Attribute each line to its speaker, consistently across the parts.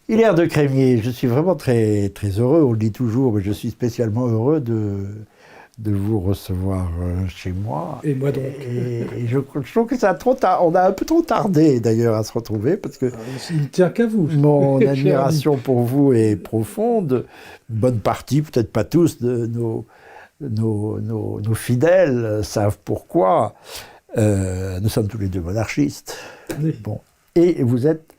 Speaker 1: Hilaire de Crémier, je suis vraiment très, très heureux, on le dit toujours, mais je suis spécialement heureux de vous recevoir chez moi.
Speaker 2: Et moi donc.
Speaker 1: Et je trouve que ça a on a un peu trop tardé d'ailleurs à se retrouver, parce que
Speaker 2: Il ne tient qu'à vous.
Speaker 1: mon
Speaker 2: cher
Speaker 1: admiration pour vous est profonde. Une bonne partie, peut-être pas tous, de nos fidèles savent pourquoi. Nous sommes tous les deux monarchistes.
Speaker 2: Oui.
Speaker 1: Bon. Et vous êtes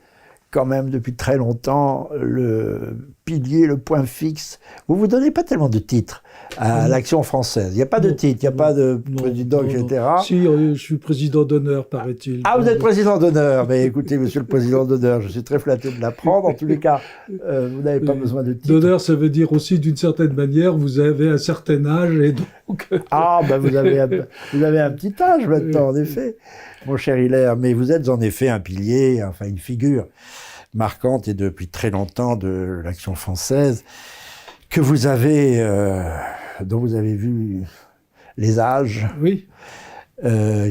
Speaker 1: quand même depuis très longtemps le pilier, le point fixe. Vous ne vous donnez pas tellement de titres à l'Action française. Il n'y a pas de titre, il n'y a pas de président, etc.
Speaker 2: Si, je suis président d'honneur, paraît-il.
Speaker 1: Ah, vous êtes président d'honneur. Mais écoutez, monsieur le président d'honneur, je suis très flatté de l'apprendre. En tous les cas, vous n'avez pas besoin de titre.
Speaker 2: D'honneur, ça veut dire aussi, d'une certaine manière, vous avez un certain âge et donc...
Speaker 1: Ah, ben vous avez un petit âge maintenant, en effet, mon cher Hilaire. Mais vous êtes en effet un pilier, enfin une figure marquante et depuis très longtemps de l'Action française que vous avez, dont vous avez vu les âges,
Speaker 2: Oui.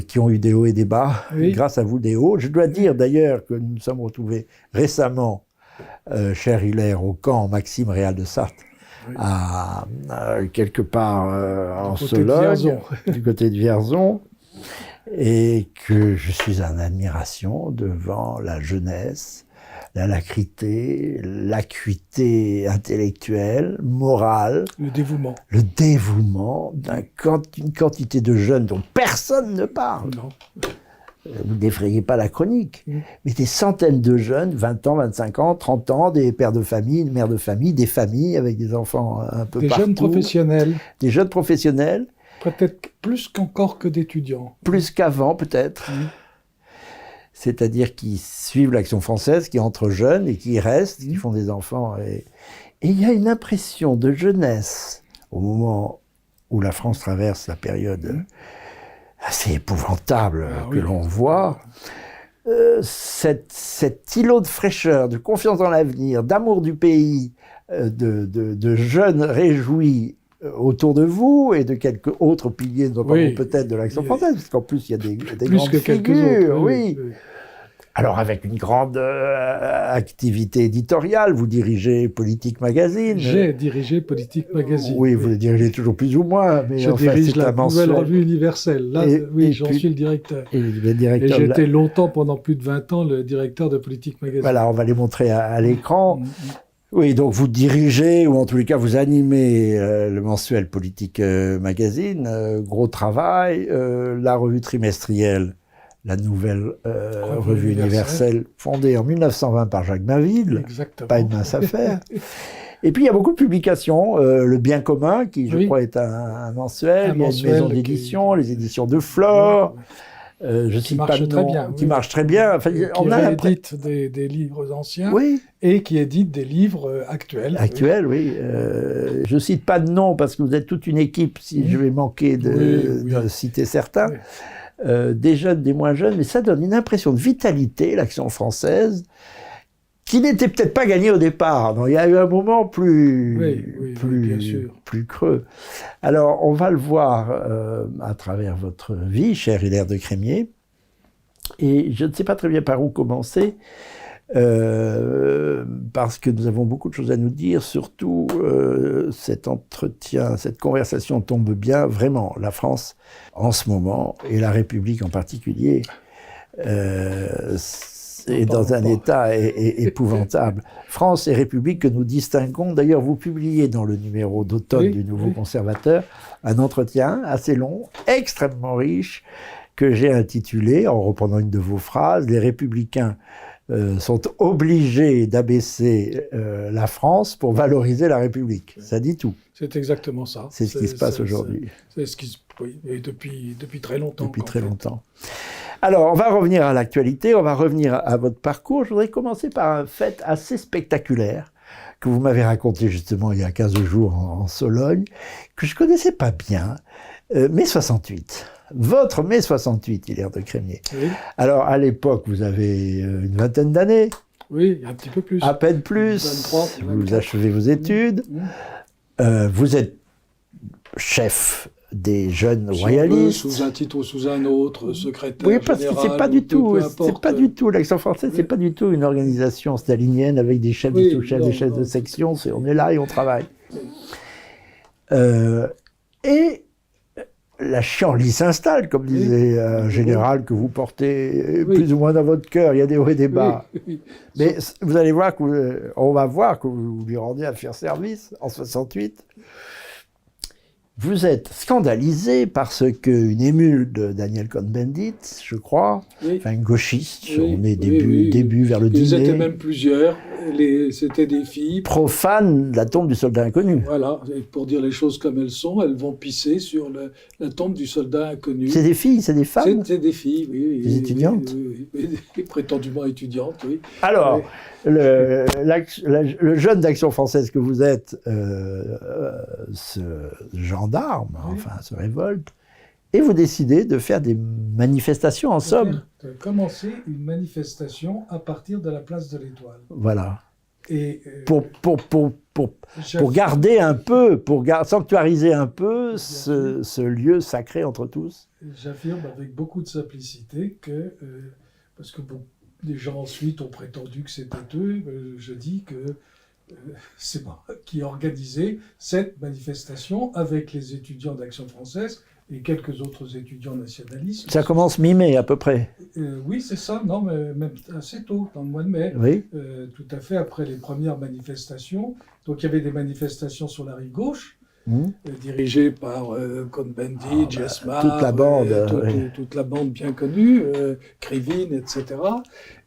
Speaker 1: qui ont eu des hauts et des bas,
Speaker 2: Oui.
Speaker 1: grâce à vous des hauts. Je dois dire d'ailleurs que nous nous sommes retrouvés récemment, cher Hilaire, au camp Maxime Réal de Sarthe,
Speaker 2: Oui.
Speaker 1: quelque part en
Speaker 2: Du côté de
Speaker 1: Sologne,
Speaker 2: Vierzon.
Speaker 1: du côté de Vierzon, et que je suis en admiration devant la jeunesse, l'alacrité, l'acuité intellectuelle, morale,
Speaker 2: Le dévouement.
Speaker 1: le dévouement d'une quantité de jeunes dont personne ne parle.
Speaker 2: Non.
Speaker 1: Vous n'effrayez pas la chronique,
Speaker 2: Mm.
Speaker 1: mais des centaines de jeunes, 20 ans, 25 ans, 30 ans, des pères de famille, des mères de famille, des familles avec des enfants un peu
Speaker 2: Des
Speaker 1: partout.
Speaker 2: jeunes professionnels,
Speaker 1: Des jeunes professionnels,
Speaker 2: peut-être plus qu'encore que d'étudiants.
Speaker 1: plus qu'avant peut-être.
Speaker 2: Mm.
Speaker 1: C'est-à-dire qui suivent l'Action française, qui entrent jeunes et qui y restent, qui font des enfants. Et il y a une impression de jeunesse au moment où la France traverse la période assez épouvantable
Speaker 2: Ah
Speaker 1: que
Speaker 2: oui.
Speaker 1: l'on voit. Cet îlot de fraîcheur, de confiance dans l'avenir, d'amour du pays, de jeunes réjouis autour de vous et de quelques autres piliers, notamment
Speaker 2: Oui.
Speaker 1: peut-être de l'Action française, parce qu'en plus il y a des
Speaker 2: Plus
Speaker 1: grandes
Speaker 2: que quelques
Speaker 1: figures,
Speaker 2: autres.
Speaker 1: oui. Alors avec une grande activité éditoriale, vous dirigez Politique Magazine.
Speaker 2: J'ai dirigé Politique Magazine.
Speaker 1: Oui, vous le dirigez toujours plus ou moins, mais
Speaker 2: Je
Speaker 1: enfin,
Speaker 2: dirige
Speaker 1: c'est
Speaker 2: la
Speaker 1: un mensuel.
Speaker 2: nouvelle revue universelle. Là,
Speaker 1: Et
Speaker 2: oui, j'en
Speaker 1: puis-
Speaker 2: suis le directeur.
Speaker 1: Et le
Speaker 2: Et
Speaker 1: directeur.
Speaker 2: j'ai été longtemps, pendant plus de 20 ans, le directeur de Politique Magazine.
Speaker 1: Voilà, on va les montrer à l'écran.
Speaker 2: Mm.
Speaker 1: Oui, donc vous dirigez, ou en tous les cas vous animez le mensuel Politique Magazine, gros travail, la revue trimestrielle, la nouvelle revue universelle, fondée en 1920 par Jacques Mainville,
Speaker 2: Exactement.
Speaker 1: pas une mince affaire. Et puis il y a beaucoup de publications, le Bien commun, qui je
Speaker 2: Oui.
Speaker 1: crois est un mensuel,
Speaker 2: Un
Speaker 1: il y a
Speaker 2: mensuel
Speaker 1: une maison
Speaker 2: qui-
Speaker 1: d'édition, les éditions de Flore, je cite
Speaker 2: marche
Speaker 1: pas le
Speaker 2: très
Speaker 1: nom,
Speaker 2: bien,
Speaker 1: qui
Speaker 2: oui.
Speaker 1: marche très bien. Enfin,
Speaker 2: Qui
Speaker 1: on a l'impression.
Speaker 2: réédite des livres anciens
Speaker 1: Oui.
Speaker 2: et qui édite des livres actuels.
Speaker 1: Actuel, oui. Je cite pas de nom parce que vous êtes toute une équipe, si je vais manquer de citer certains.
Speaker 2: Oui.
Speaker 1: Des jeunes, des moins jeunes, mais ça donne une impression de vitalité, l'Action française, qui n'était peut-être pas gagnée au départ. Non, il y a eu un moment
Speaker 2: bien sûr.
Speaker 1: plus creux. Alors, on va le voir à travers votre vie, cher Hilaire de Crémier. Et je ne sais pas très bien par où commencer. Parce que nous avons beaucoup de choses à nous dire, surtout cet entretien, cette conversation tombe bien, vraiment, la France en ce moment, et la République en particulier, est dans un état épouvantable. France et République que nous distinguons, d'ailleurs vous publiez dans le numéro d'automne du Nouveau Conservateur un entretien assez long, extrêmement riche, que j'ai intitulé, en reprenant une de vos phrases, « Les Républicains sont obligés d'abaisser la France pour valoriser la République ». Ça dit tout.
Speaker 2: C'est exactement ça.
Speaker 1: C'est ce qui se passe aujourd'hui.
Speaker 2: C'est ce qui se... Oui, et depuis très longtemps.
Speaker 1: Depuis très longtemps. Alors, on va revenir à l'actualité, on va revenir à votre parcours. Je voudrais commencer par un fait assez spectaculaire que vous m'avez raconté justement il y a 15 jours en Sologne, que je ne connaissais pas bien, mai 68. Votre mai 68, Hilaire de Crémier.
Speaker 2: Oui.
Speaker 1: Alors, à l'époque, vous avez une vingtaine d'années.
Speaker 2: Oui, un petit peu plus.
Speaker 1: À peine plus.
Speaker 2: 23,
Speaker 1: vous achevez vos études. Vous êtes chef des jeunes
Speaker 2: Si
Speaker 1: royalistes.
Speaker 2: on veut, sous un titre ou sous un autre, secrétaire
Speaker 1: Oui, parce que
Speaker 2: général,
Speaker 1: c'est pas du tout,
Speaker 2: peu importe.
Speaker 1: c'est pas du tout, l'Action française, c'est pas du tout une organisation stalinienne avec des chefs, des sous-chefs, des chefs de section, on est là et on travaille. Et la chienlit s'installe, comme disait un général que vous portez plus ou moins dans votre cœur, il y a des hauts et des bas. Mais vous allez voir on va voir que vous lui rendez à faire service en 68. Vous êtes scandalisé parce qu'une émule de Daniel Cohn-Bendit, je crois, enfin une gauchiste, on est début vers le dîner.
Speaker 2: Ils étaient même plusieurs, c'était des filles.
Speaker 1: Profane la tombe du soldat inconnu.
Speaker 2: Voilà, et pour dire les choses comme elles sont, elles vont pisser sur la tombe du soldat inconnu.
Speaker 1: C'est des filles, c'est des femmes?
Speaker 2: C'est des filles, oui.
Speaker 1: Des étudiantes?
Speaker 2: Oui, prétendument étudiantes, oui.
Speaker 1: Alors, le jeune d'Action française que vous êtes, ce gendarme, enfin, se révolte, et vous décidez de faire des manifestations en somme.
Speaker 2: De commencer une manifestation à partir de la place de l'Étoile.
Speaker 1: Voilà.
Speaker 2: Et
Speaker 1: pour garder un peu, sanctuariser un peu ce lieu sacré entre tous.
Speaker 2: J'affirme avec beaucoup de simplicité que, parce que des gens ensuite ont prétendu que c'était eux, je dis que c'est moi qui ai organisé cette manifestation avec les étudiants d'Action française et quelques autres étudiants nationalistes.
Speaker 1: Ça commence mi-mai à peu près.
Speaker 2: Oui, c'est ça, non, mais même assez tôt, dans le mois de mai.
Speaker 1: Oui.
Speaker 2: Tout à fait, après les premières manifestations. Donc il y avait des manifestations sur la rive gauche, dirigées par Cohn-Bendit, Jesmar,
Speaker 1: toute la bande,
Speaker 2: toute la bande bien connue, Krivine, etc.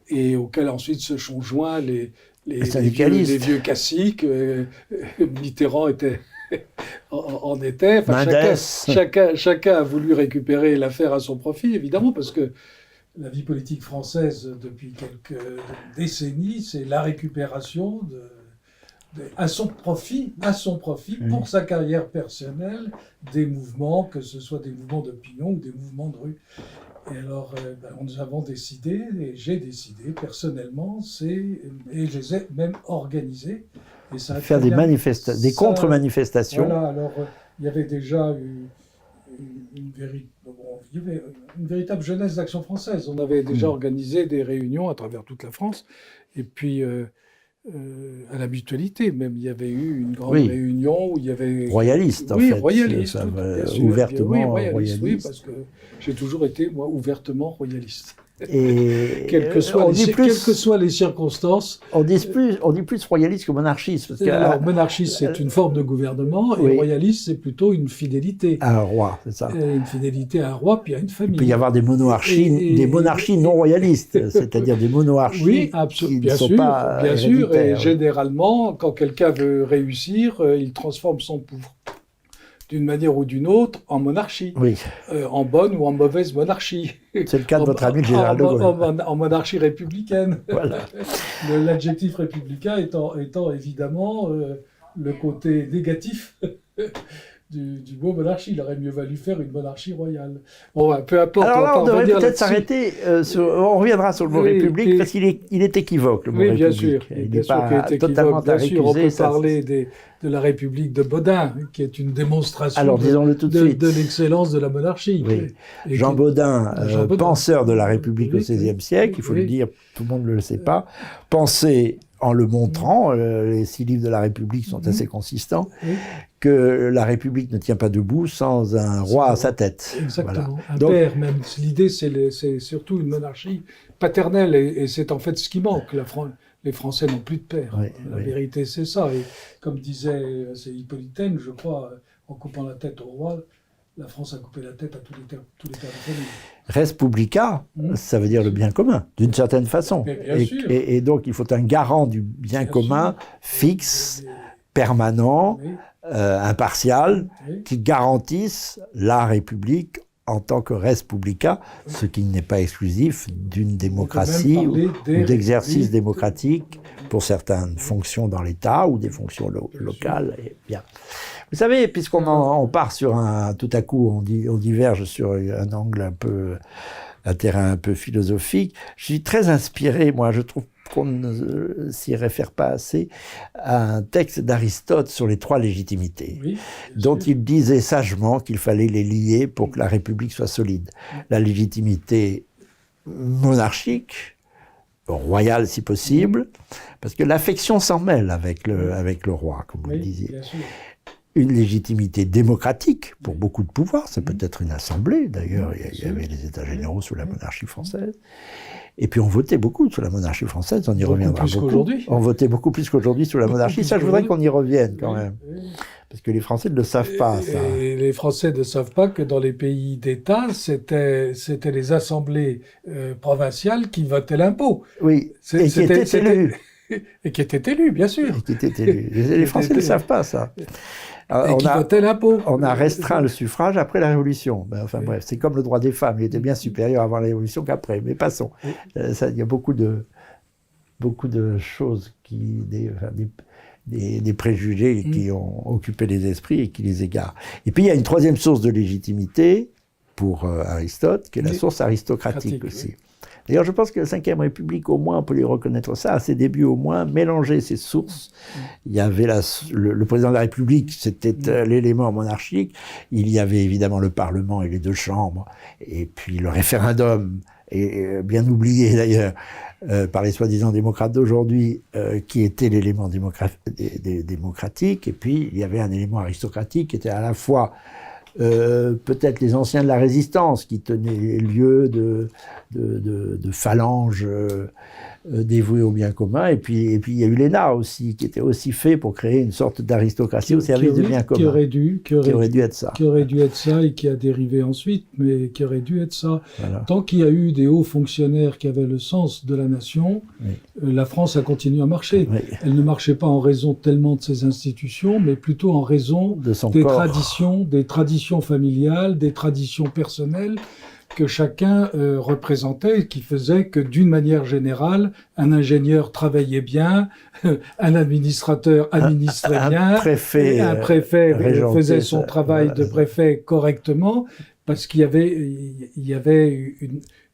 Speaker 2: Et auxquelles ensuite se sont joints les vieux caciques. Mitterrand en était. Enfin, chacun a voulu récupérer l'affaire à son profit, évidemment, parce que la vie politique française, depuis quelques décennies, c'est la récupération à son profit, pour sa carrière personnelle, des mouvements, que ce soit des mouvements d'opinion ou des mouvements de rue. Et alors, nous avons décidé, et j'ai décidé personnellement, et je les ai même organisés. Et ça a
Speaker 1: faire des contre-manifestations.
Speaker 2: Voilà, alors il y avait déjà une véritable jeunesse d'Action française. On avait déjà organisé des réunions à travers toute la France. Et puis, à la Mutualité, même, il y avait eu une grande réunion où il y avait...
Speaker 1: Royaliste, en fait.
Speaker 2: Royaliste,
Speaker 1: ouvertement
Speaker 2: royaliste. Oui, parce que j'ai toujours été, moi, ouvertement royaliste.
Speaker 1: Et
Speaker 2: quelles que soient les circonstances.
Speaker 1: On dit plus royaliste que monarchiste. Parce que,
Speaker 2: alors, monarchiste, c'est une forme de gouvernement, et royaliste, c'est plutôt une fidélité.
Speaker 1: À un roi, c'est ça.
Speaker 2: Une fidélité à un roi, puis à une famille.
Speaker 1: Il peut y avoir des monarchies non royalistes, c'est-à-dire des monarchies qui ne sont pas
Speaker 2: bien sûr, et
Speaker 1: héréditaires.
Speaker 2: Généralement, quand quelqu'un veut réussir, il transforme son pouvoir d'une manière ou d'une autre, en monarchie.
Speaker 1: Oui.
Speaker 2: En bonne ou en mauvaise monarchie.
Speaker 1: C'est le cas de votre ami le général de Gaulle.
Speaker 2: En monarchie républicaine.
Speaker 1: Voilà.
Speaker 2: L'adjectif républicain étant évidemment le côté négatif du mot monarchie. Il aurait mieux valu faire une monarchie royale. Bon, peu importe.
Speaker 1: Alors là, on devrait peut-être s'arrêter. On reviendra sur le mot république, parce qu'il est équivoque, le mot république.
Speaker 2: Bien sûr.
Speaker 1: Il n'est pas totalement à récuser.
Speaker 2: On peut parler de la République de Baudin, qui est une démonstration
Speaker 1: de
Speaker 2: l'excellence de la monarchie.
Speaker 1: Oui. Jean Baudin, penseur de la République au XVIe siècle, il faut le dire, tout le monde ne le sait pas, pensait en le montrant, les 6 livres de la République sont assez consistants, que la République ne tient pas debout sans un roi à sa tête.
Speaker 2: Exactement, voilà. Père même. L'idée, c'est surtout une monarchie paternelle, et c'est en fait ce qui manque. Les Français n'ont plus de père. La vérité, c'est ça. Et comme disait Hippolyte, je crois, en coupant la tête au roi, la France a coupé la tête à tous les pères de famille.
Speaker 1: Res publica, ça veut dire le bien commun, d'une certaine façon. Et donc, il faut un garant du bien commun, fixe, permanent, impartial, qui garantisse la République en tant que res publica, ce qui n'est pas exclusif d'une démocratie ou d'exercice démocratique pour certaines fonctions dans l'État ou des fonctions locales. Et bien. Vous savez, puisqu'on part sur tout à coup, on diverge sur un angle un terrain un peu philosophique, je suis très inspiré, moi, je trouve qu'on ne s'y réfère pas assez à un texte d'Aristote sur les 3 légitimités, oui, dont il disait sagement qu'il fallait les lier pour que la République soit solide. La légitimité monarchique, royale si possible, parce que l'affection s'en mêle avec le roi, comme vous le disiez. Une légitimité démocratique pour beaucoup de pouvoirs, ça peut être une assemblée, d'ailleurs, il y avait les États généraux sous la monarchie française. Et puis on votait beaucoup sous la monarchie française, on y reviendra beaucoup. On votait beaucoup plus qu'aujourd'hui sous la monarchie, ça je voudrais qu'on y revienne quand même. Parce que les Français ne le savent pas, ça.
Speaker 2: Et les Français ne savent pas que dans les pays d'État, c'était les assemblées provinciales qui votaient l'impôt.
Speaker 1: Oui, et qui étaient élus.
Speaker 2: Et qui étaient élus, bien sûr.
Speaker 1: Et qui étaient élus. Les Français ne savent pas, ça.
Speaker 2: Et qui votaient l'impôt.
Speaker 1: On a restreint le suffrage après la Révolution. Ben, enfin bref, c'est comme le droit des femmes. Il était bien supérieur avant la Révolution qu'après. Mais passons. Il y a beaucoup de choses, des préjugés qui ont occupé les esprits et qui les égarent. Et puis il y a une 3e source de légitimité pour Aristote, qui est la source aristocratique aussi. Oui. D'ailleurs, je pense que la Ve République, au moins, on peut lui reconnaître ça, à ses débuts au moins, mélanger ses sources. Il y avait le président de la République, c'était l'élément monarchique. Il y avait évidemment le Parlement et les 2 chambres, et puis le référendum, et bien oublié d'ailleurs par les soi-disant démocrates d'aujourd'hui, qui était l'élément démocratique. Et puis, il y avait un élément aristocratique qui était à la fois peut-être les anciens de la Résistance qui tenaient lieu de phalanges dévouées au bien commun, et puis il y a eu l'ENA aussi, qui était aussi fait pour créer une sorte d'aristocratie au service du bien commun. Qui aurait dû être ça.
Speaker 2: Qui aurait dû être ça et qui a dérivé ensuite, mais qui aurait dû être ça. Voilà. Tant qu'il y a eu des hauts fonctionnaires qui avaient le sens de la nation, la France a continué à marcher. Elle ne marchait pas en raison tellement de ses institutions, mais plutôt en raison des traditions familiales, des traditions personnelles, que chacun représentait, qui faisait que, d'une manière générale, un ingénieur travaillait bien, un administrateur administrait bien, un préfet faisait son travail de préfet correctement, parce qu'il y avait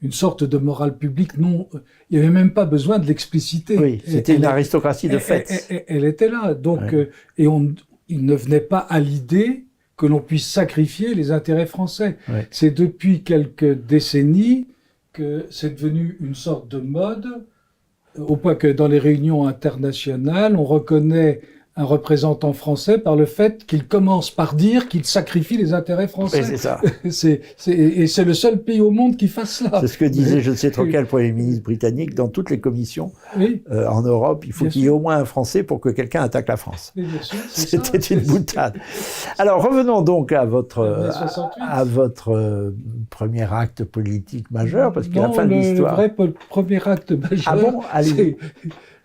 Speaker 2: une sorte de morale publique. Il n'y avait même pas besoin de l'expliciter.
Speaker 1: Oui, c'était une aristocratie de fait.
Speaker 2: Elle était là, donc, il ne venait pas à l'idée que l'on puisse sacrifier les intérêts français. C'est depuis quelques décennies que c'est devenu une sorte de mode, au point que dans les réunions internationales, on reconnaît un représentant français par le fait qu'il commence par dire qu'il sacrifie les intérêts français.
Speaker 1: Oui, c'est ça.
Speaker 2: Et c'est le seul pays au monde qui fasse cela.
Speaker 1: C'est ce que disait je ne sais trop quel Premier ministre britannique dans toutes les commissions en Europe. Il faut qu'il y ait au moins un Français pour que quelqu'un attaque la France. C'était une boutade. Alors revenons donc à votre premier acte politique majeur, parce qu'à la fin de l'histoire...
Speaker 2: Le vrai premier acte majeur...
Speaker 1: Ah bon? Allez.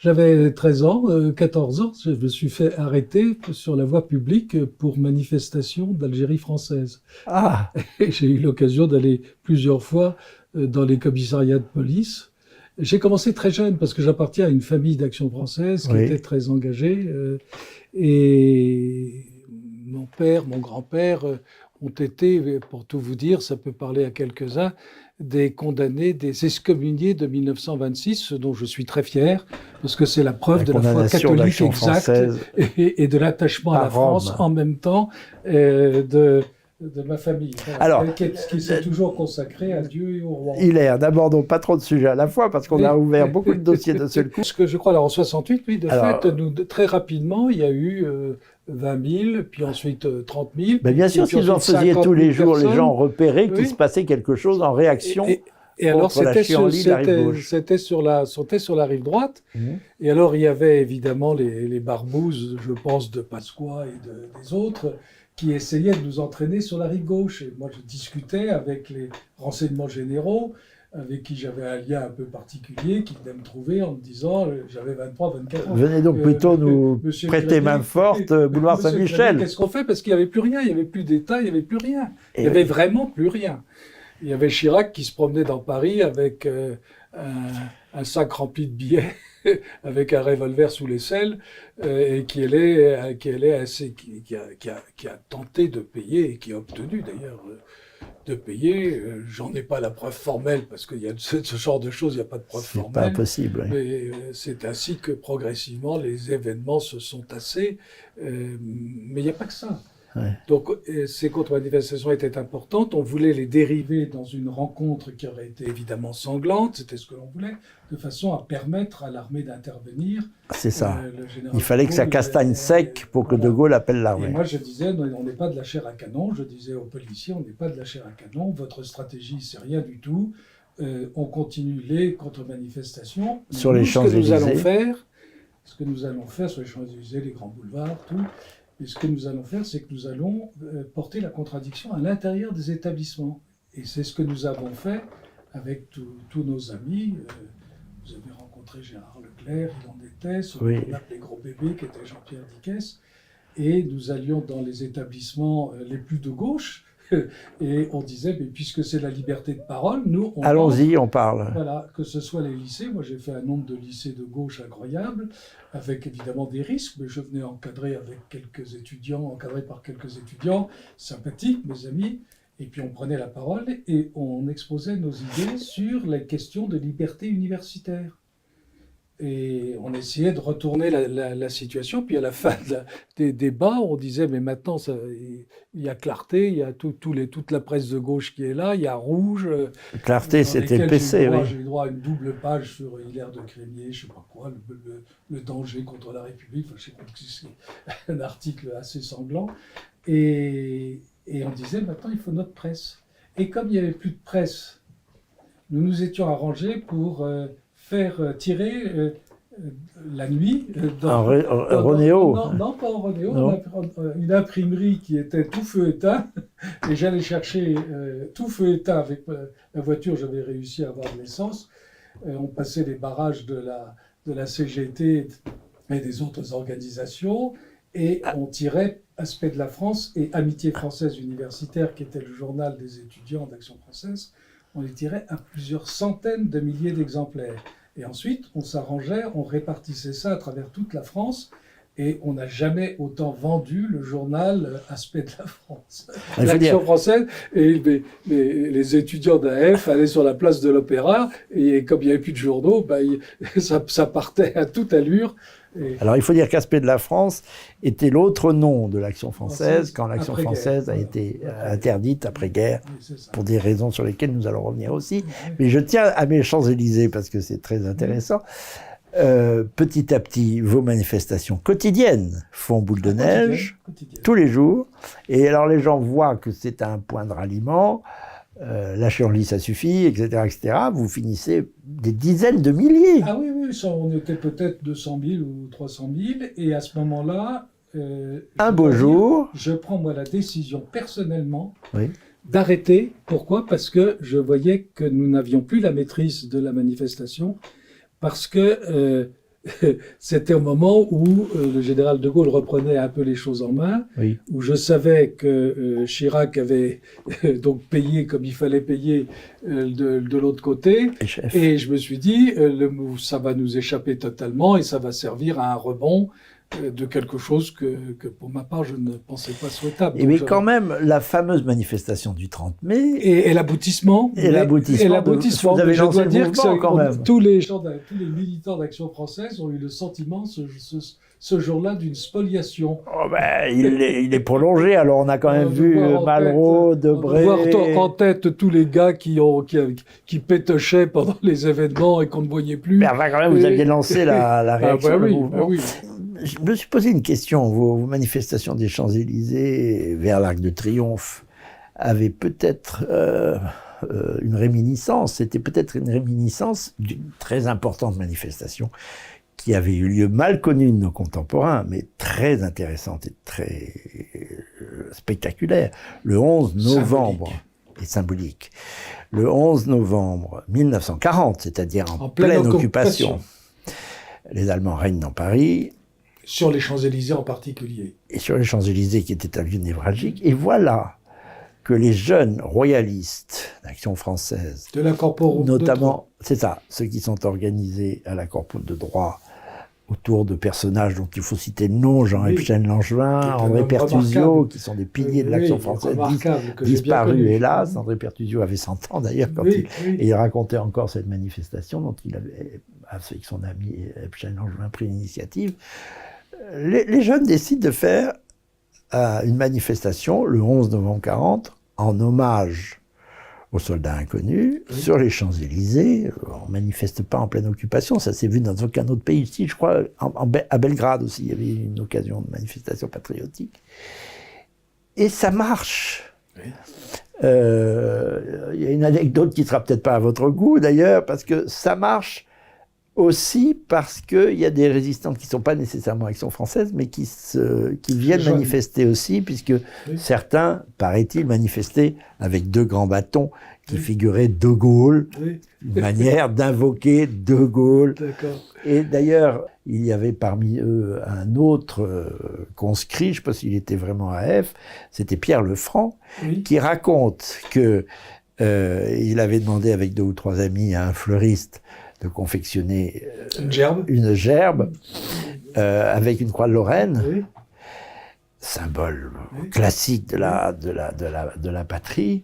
Speaker 2: J'avais 13 ans, 14 ans, je me suis fait arrêter sur la voie publique pour manifestation d'Algérie française.
Speaker 1: Ah.
Speaker 2: Et j'ai eu l'occasion d'aller plusieurs fois dans les commissariats de police. J'ai commencé très jeune parce que j'appartiens à une famille d'action française qui était très engagée. Et mon père, mon grand-père ont été, pour tout vous dire, ça peut parler à quelques-uns, des condamnés, des excommuniés de 1926, ce dont je suis très fier, parce que c'est la preuve de la foi catholique exacte et de l'attachement à la France en même temps de ma famille.
Speaker 1: Alors,
Speaker 2: qui s'est toujours consacré à Dieu et au roi.
Speaker 1: Hilaire, n'abordons pas trop de sujets à la fois, parce qu'on a ouvert beaucoup de dossiers d'un seul coup.
Speaker 2: Ce que je crois, alors en 68, oui, fait, très rapidement, il y a eu 20 000, puis ensuite 30 000.
Speaker 1: Mais bien sûr, si vous en faisiez tous les jours, les gens repéraient qu'il se passait quelque chose en réaction.
Speaker 2: Et alors, c'était sur la rive droite. Et alors, il y avait évidemment les barbouzes, je pense, de Pasqua et des autres, qui essayaient de nous entraîner sur la rive gauche. Et moi, je discutais avec les renseignements généraux, avec qui j'avais un lien un peu particulier, qui venaient me trouver en me disant, j'avais 23, 24 ans.
Speaker 1: Venez donc plutôt nous prêter main forte, boulevard Saint-Michel.
Speaker 2: Qu'est-ce qu'on fait? Parce qu'il n'y avait plus rien, il n'y avait plus d'État, il n'y avait plus rien. Il n'y avait vraiment plus rien. Il y avait Chirac qui se promenait dans Paris avec un sac rempli de billets, avec un revolver sous l'aisselle, et qui a tenté de payer, et qui a obtenu d'ailleurs de payer. J'en ai pas la preuve formelle, parce qu'il y a ce genre de choses, il n'y a pas de preuve formelle.
Speaker 1: C'est pas impossible. Oui.
Speaker 2: Mais c'est ainsi que progressivement les événements se sont tassés. Mais il n'y a pas que ça.
Speaker 1: Ouais.
Speaker 2: Donc ces contre-manifestations étaient importantes. On voulait les dériver dans une rencontre qui aurait été évidemment sanglante. C'était ce que l'on voulait, de façon à permettre à l'armée d'intervenir.
Speaker 1: C'est ça. Il fallait que ça castagne sec pour que De Gaulle appelle l'armée.
Speaker 2: Et moi je disais, on n'est pas de la chair à canon. Je disais aux policiers, on n'est pas de la chair à canon. Votre stratégie, c'est rien du tout. On continue les contre-manifestations.
Speaker 1: Sur les Champs-Élysées.
Speaker 2: Ce que nous allons faire sur les Champs-Élysées, les grands boulevards, tout. Et ce que nous allons faire, c'est que nous allons porter la contradiction à l'intérieur des établissements. Et c'est ce que nous avons fait avec tous nos amis. Vous avez rencontré Gérard Leclerc, il en était, ce qu'on appelait Gros Bébé, qui était Jean-Pierre Dickès. Et nous allions dans les établissements les plus de gauche. Et on disait, mais puisque c'est la liberté de parole, nous,
Speaker 1: allons-y, on parle.
Speaker 2: Voilà, que ce soit les lycées. Moi, j'ai fait un nombre de lycées de gauche incroyable, avec évidemment des risques, mais je venais encadré par quelques étudiants sympathiques, mes amis. Et puis on prenait la parole et on exposait nos idées sur les questions de liberté universitaire. Et on essayait de retourner la situation. Puis à la fin des débats, on disait, mais maintenant, il y a Clarté, il y a toute la presse de gauche qui est là, il y a Rouge.
Speaker 1: Clarté, c'était le PC, oui.
Speaker 2: J'ai eu droit à une double page sur Hilaire de Crémier, je ne sais pas quoi, le danger contre la République. Enfin, je sais pas si c'est un article assez sanglant. Et on disait, maintenant, il faut notre presse. Et comme il n'y avait plus de presse, nous nous étions arrangés pour... faire tirer la nuit dans
Speaker 1: Ronéo.
Speaker 2: Non, pas en Ronéo, une imprimerie qui était tout feu éteint, et j'allais chercher tout feu éteint avec la voiture, j'avais réussi à avoir de l'essence. On passait les barrages de la CGT et des autres organisations, et on tirait Aspect de la France et Amitié française universitaire, qui était le journal des étudiants d'Action française. On les tirait à plusieurs centaines de milliers d'exemplaires. Et ensuite, on s'arrangeait, on répartissait ça à travers toute la France, et on n'a jamais autant vendu le journal Aspect de la France. L'Action française, et les étudiants d'AF allaient sur la place de l'Opéra, et comme il n'y avait plus de journaux, ça partait à toute allure.
Speaker 1: Alors il faut dire qu'Aspect de la France était l'autre nom de l'Action française quand l'Action française a été interdite après-guerre, pour des raisons sur lesquelles nous allons revenir aussi. Mais je tiens à mes Champs-Élysées parce que c'est très intéressant. Petit à petit, vos manifestations quotidiennes font boule de neige, tous les jours. Et alors les gens voient que c'est un point de ralliement. La Champs-Élysées, ça suffit, etc., etc. Vous finissez des dizaines de milliers.
Speaker 2: Ah oui, on était peut-être 200 000 ou 300 000. Et à ce moment-là,
Speaker 1: un beau jour,
Speaker 2: je prends moi la décision personnellement d'arrêter. Pourquoi ? Parce que je voyais que nous n'avions plus la maîtrise de la manifestation, parce que c'était au moment où le général de Gaulle reprenait un peu les choses en main, où je savais que Chirac avait donc payé comme il fallait payer de l'autre côté, et je me suis dit, ça va nous échapper totalement et ça va servir à un rebond de quelque chose que pour ma part je ne pensais pas souhaitable.
Speaker 1: Mais quand même, la fameuse manifestation du 30 mai...
Speaker 2: Et l'aboutissement.
Speaker 1: Et l'aboutissement.
Speaker 2: Vous avez lancé le mouvement quand même. Tous les militants d'Action française ont eu le sentiment ce jour-là d'une spoliation.
Speaker 1: Oh il est prolongé, alors on a quand même vu Malraux, Debré...
Speaker 2: On voir en tête tous les gars qui pétochaient pendant les événements et qu'on ne voyait plus.
Speaker 1: Mais enfin, quand même, vous aviez lancé la réaction du mouvement.
Speaker 2: Oui.
Speaker 1: Je me suis posé une question. Vos manifestations des Champs-Élysées vers l'Arc de Triomphe avaient peut-être une réminiscence. C'était peut-être une réminiscence d'une très importante manifestation qui avait eu lieu, mal connue de nos contemporains, mais très intéressante et très spectaculaire, le 11 novembre. Et symbolique. Le 11 novembre 1940, c'est-à-dire en pleine occupation. Les Allemands règnent dans Paris.
Speaker 2: Sur les Champs-Élysées en particulier.
Speaker 1: Et sur les Champs-Élysées qui était un lieu névralgique. Et voilà que les jeunes royalistes d'Action française,
Speaker 2: de la Corpo
Speaker 1: notamment, c'est ça, ceux qui sont organisés à la Corpo de droit autour de personnages dont il faut citer le nom, Jean Epstein Langevin, André Pertusio, qui sont des piliers de l'action française, disparus hélas. André Pertusio avait 100 ans d'ailleurs quand et il racontait encore cette manifestation dont il avait, avec son ami Epstein Langevin, pris l'initiative. Les jeunes décident de faire une manifestation le 11 novembre 1940 en hommage aux soldats inconnus, sur les Champs-Élysées. On ne manifeste pas en pleine occupation, ça s'est vu dans aucun autre pays ici, je crois, à Belgrade aussi, il y avait une occasion de manifestation patriotique. Et ça marche. Oui. Il y a une anecdote qui ne sera peut-être pas à votre goût d'ailleurs, parce que ça marche aussi parce qu'il y a des résistants qui ne sont pas nécessairement Action française, mais qui viennent manifester aussi, puisque certains, paraît-il, manifestaient avec 2 grands bâtons qui figuraient De Gaulle, une manière d'invoquer De Gaulle. Et d'ailleurs, il y avait parmi eux un autre conscrit, je ne sais pas s'il était vraiment AF, c'était Pierre Lefranc, qui raconte qu'il avait demandé avec 2 ou 3 amis à un fleuriste de confectionner une gerbe avec une croix de Lorraine, symbole classique de la patrie,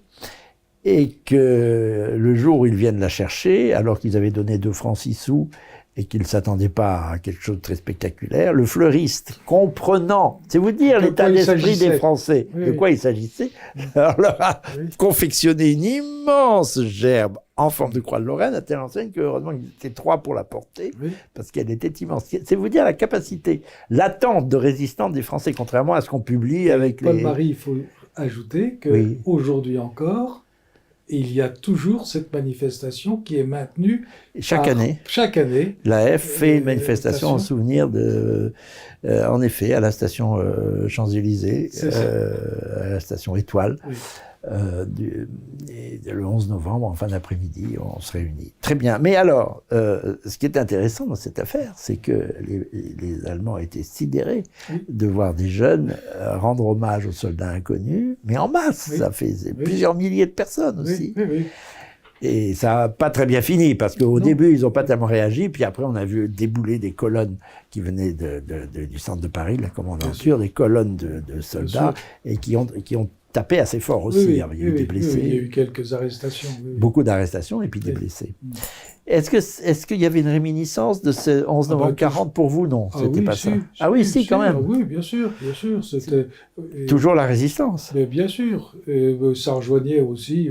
Speaker 1: et que le jour où ils viennent la chercher, alors qu'ils avaient donné 2 francs 6 sous et qu'ils ne s'attendaient pas à quelque chose de très spectaculaire, le fleuriste, comprenant, c'est vous dire l'état d'esprit des Français, de quoi il s'agissait, leur a confectionné une immense gerbe en forme de croix de Lorraine, à telle enseigne que heureusement ils étaient 3 pour la porter, parce qu'elle était immense. C'est vous dire la capacité latente de résistance des Français, contrairement à ce qu'on publie avec
Speaker 2: Paul-Marie, il faut ajouter qu'aujourd'hui encore, il y a toujours cette manifestation qui est maintenue
Speaker 1: chaque année.
Speaker 2: Chaque année.
Speaker 1: L'AF fait une manifestation en souvenir de, en effet, à la station Champs-Élysées, à la station Étoile. Le 11 novembre, en fin d'après-midi, on se réunit. Très bien. Mais alors, ce qui est intéressant dans cette affaire, c'est que les Allemands étaient sidérés de voir des jeunes rendre hommage aux soldats inconnus, mais en masse. Ça fait plusieurs milliers de personnes aussi. Et ça n'a pas très bien fini, parce qu'au début, ils n'ont pas tellement réagi, puis après, on a vu débouler des colonnes qui venaient du centre de Paris, de la commandanture, des colonnes de soldats, et qui ont tapé assez fort aussi. Il y a eu des blessés.
Speaker 2: Il y a eu quelques arrestations.
Speaker 1: Beaucoup d'arrestations et puis des blessés. Est-ce qu'il y avait une réminiscence de ce 11 novembre 40 pour vous? Non, c'était pas ça. Ah oui, si, quand même.
Speaker 2: Oui, bien sûr. C'était
Speaker 1: toujours la résistance.
Speaker 2: Mais bien sûr. Et ça rejoignait aussi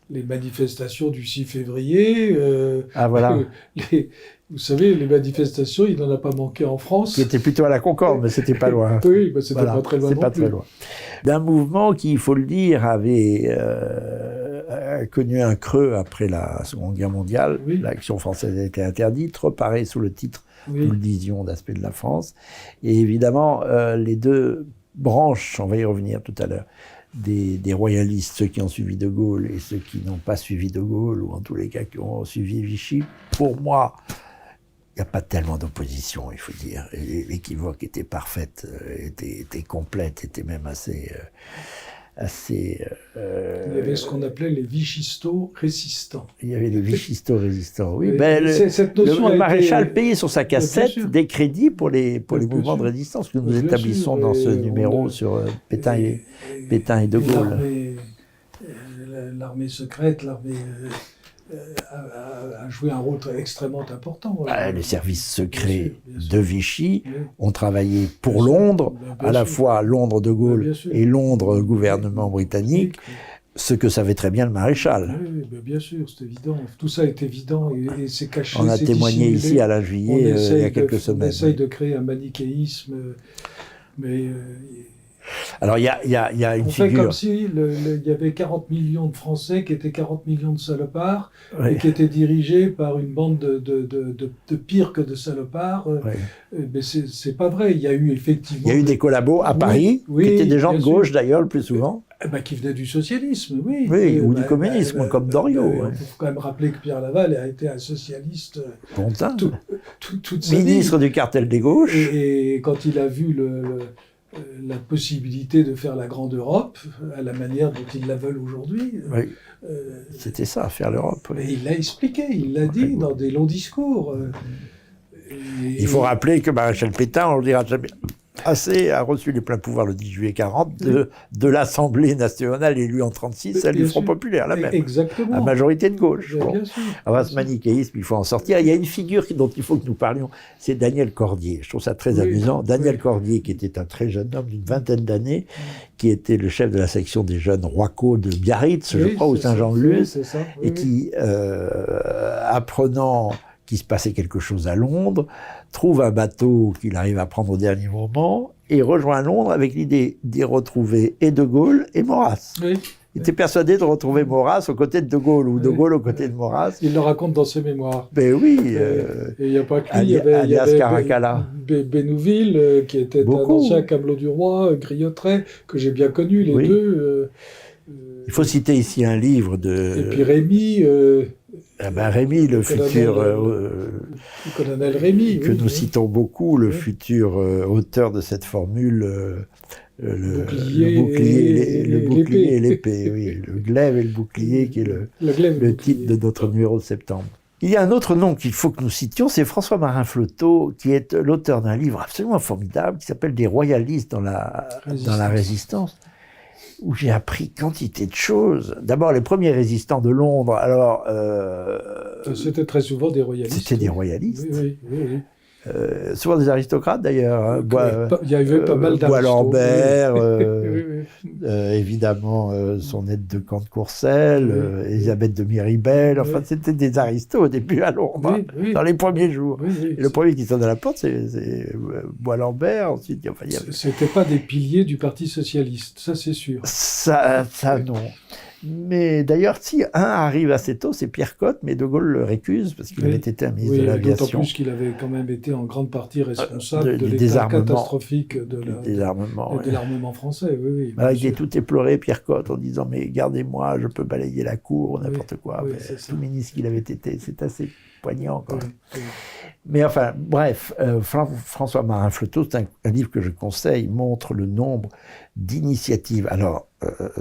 Speaker 2: les manifestations du 6 février.
Speaker 1: Voilà.
Speaker 2: Vous savez, les manifestations, il n'en a pas manqué en France.
Speaker 1: Qui était plutôt à la Concorde, mais c'était pas loin.
Speaker 2: Oui, mais c'était pas très loin.
Speaker 1: C'est pas très loin. D'un mouvement qui, il faut le dire, avait connu un creux après la Seconde Guerre mondiale. L'action française a été interdite, reparée sous le titre, nous le disions, d'Aspect de la France. Et évidemment, les 2 branches, on va y revenir tout à l'heure, des royalistes, ceux qui ont suivi De Gaulle et ceux qui n'ont pas suivi De Gaulle, ou en tous les cas qui ont suivi Vichy, pour moi, il n'y a pas tellement d'opposition, il faut dire. L'équivoque était parfaite, était complète, était même assez...
Speaker 2: il y avait ce qu'on appelait les vichistos-résistants.
Speaker 1: Il y avait les vichistos-résistants, oui. Le maréchal payait sur sa cassette des crédits pour les mouvements de résistance que nous établissons dans ce numéro sur Pétain et De Gaulle.
Speaker 2: L'armée secrète, l'armée... a joué un rôle extrêmement important.
Speaker 1: Les services secrets de Vichy ont travaillé pour Londres, à la fois Londres de Gaulle et Londres gouvernement britannique, ce que savait très bien le maréchal.
Speaker 2: Oui, bien sûr, c'est évident. Tout ça est évident et c'est caché.
Speaker 1: On a témoigné ici à la Juillet il y a quelques semaines.
Speaker 2: On essaye de créer un manichéisme, mais...
Speaker 1: Alors, il y a une figure...
Speaker 2: On fait comme si il y avait 40 millions de Français qui étaient 40 millions de salopards et qui étaient dirigés par une bande de pires que de salopards. Mais c'est pas vrai. Il y a eu effectivement...
Speaker 1: Il y a eu des collabos à Paris, qui étaient des gens de gauche d'ailleurs, le plus souvent.
Speaker 2: Qui venaient du socialisme, oui.
Speaker 1: Ou du communisme, comme Doriot.
Speaker 2: Il faut quand même rappeler que Pierre Laval a été un socialiste toute sa
Speaker 1: ministre du cartel des gauches.
Speaker 2: Et quand il a vu la possibilité de faire la grande Europe à la manière dont ils la veulent aujourd'hui.
Speaker 1: C'était ça, faire l'Europe.
Speaker 2: Et il l'a expliqué, il l'a dit dans des longs discours.
Speaker 1: Il faut rappeler que Maréchal Pétain, on le dira jamais assez, a reçu les pleins pouvoirs le 10 juillet 40 de l'Assemblée nationale élue en 36, celle du Front populaire, la même.
Speaker 2: Exactement.
Speaker 1: À majorité de gauche.
Speaker 2: Bien sûr.
Speaker 1: Alors, ce manichéisme, il faut en sortir. Il y a une figure dont il faut que nous parlions, c'est Daniel Cordier. Je trouve ça très amusant. Daniel Cordier, qui était un très jeune homme d'une vingtaine d'années, qui était le chef de la section des jeunes Roico de Biarritz, je crois, ou Saint-Jean-de-Luz, et qui, apprenant qu'il se passait quelque chose à Londres, trouve un bateau qu'il arrive à prendre au dernier moment et rejoint Londres avec l'idée d'y retrouver et De Gaulle et Maurras. Il était persuadé de retrouver Maurras aux côtés de De Gaulle, ou De Gaulle aux côtés de Maurras.
Speaker 2: Il le raconte dans ses mémoires.
Speaker 1: Ben oui.
Speaker 2: Et il n'y a pas que lui, il y avait
Speaker 1: Caracalla.
Speaker 2: Bénouville, qui était un ancien camelot du roi, Griotret, que j'ai bien connu, les deux.
Speaker 1: Il faut citer ici un livre de...
Speaker 2: Et puis Rémy...
Speaker 1: Rémy, le futur...
Speaker 2: le colonel Rémy.
Speaker 1: Que nous citons beaucoup, le futur auteur de cette formule... Le bouclier et l'épée, oui. Le glaive et le bouclier, qui est le titre de notre numéro de septembre. Il y a un autre nom qu'il faut que nous citions, c'est François Marin-Flotteau, qui est l'auteur d'un livre absolument formidable, qui s'appelle « Des royalistes dans la Résistance », où j'ai appris quantité de choses. D'abord, les premiers résistants de Londres, alors...
Speaker 2: c'était très souvent des royalistes.
Speaker 1: C'était des royalistes.
Speaker 2: Oui.
Speaker 1: Souvent des aristocrates d'ailleurs.
Speaker 2: Il y avait pas mal
Speaker 1: Bois Lambert, évidemment son aide de camp de Courcelles, Elisabeth de Miribel, enfin c'était des aristos au début à Londres, dans les premiers jours. Et le premier qui sonne à la porte, c'est Bois Lambert. Ensuite,
Speaker 2: c'était pas des piliers du Parti socialiste, ça c'est sûr.
Speaker 1: Ça non. Mais d'ailleurs, si un arrive assez tôt, c'est Pierre Cotte, mais De Gaulle le récuse parce qu'il avait été un ministre de l'aviation.
Speaker 2: D'autant plus qu'il avait quand même été en grande partie responsable de l'état catastrophique de l'armement français.
Speaker 1: Il est tout éploré, Pierre Cotte, en disant « mais gardez-moi, je peux balayer la cour, n'importe quoi ». Tout ministre qu'il avait été, c'est assez poignant quand même. Mais enfin, bref, François Marin-Flotteau, c'est un livre que je conseille, montre le nombre d'initiatives, alors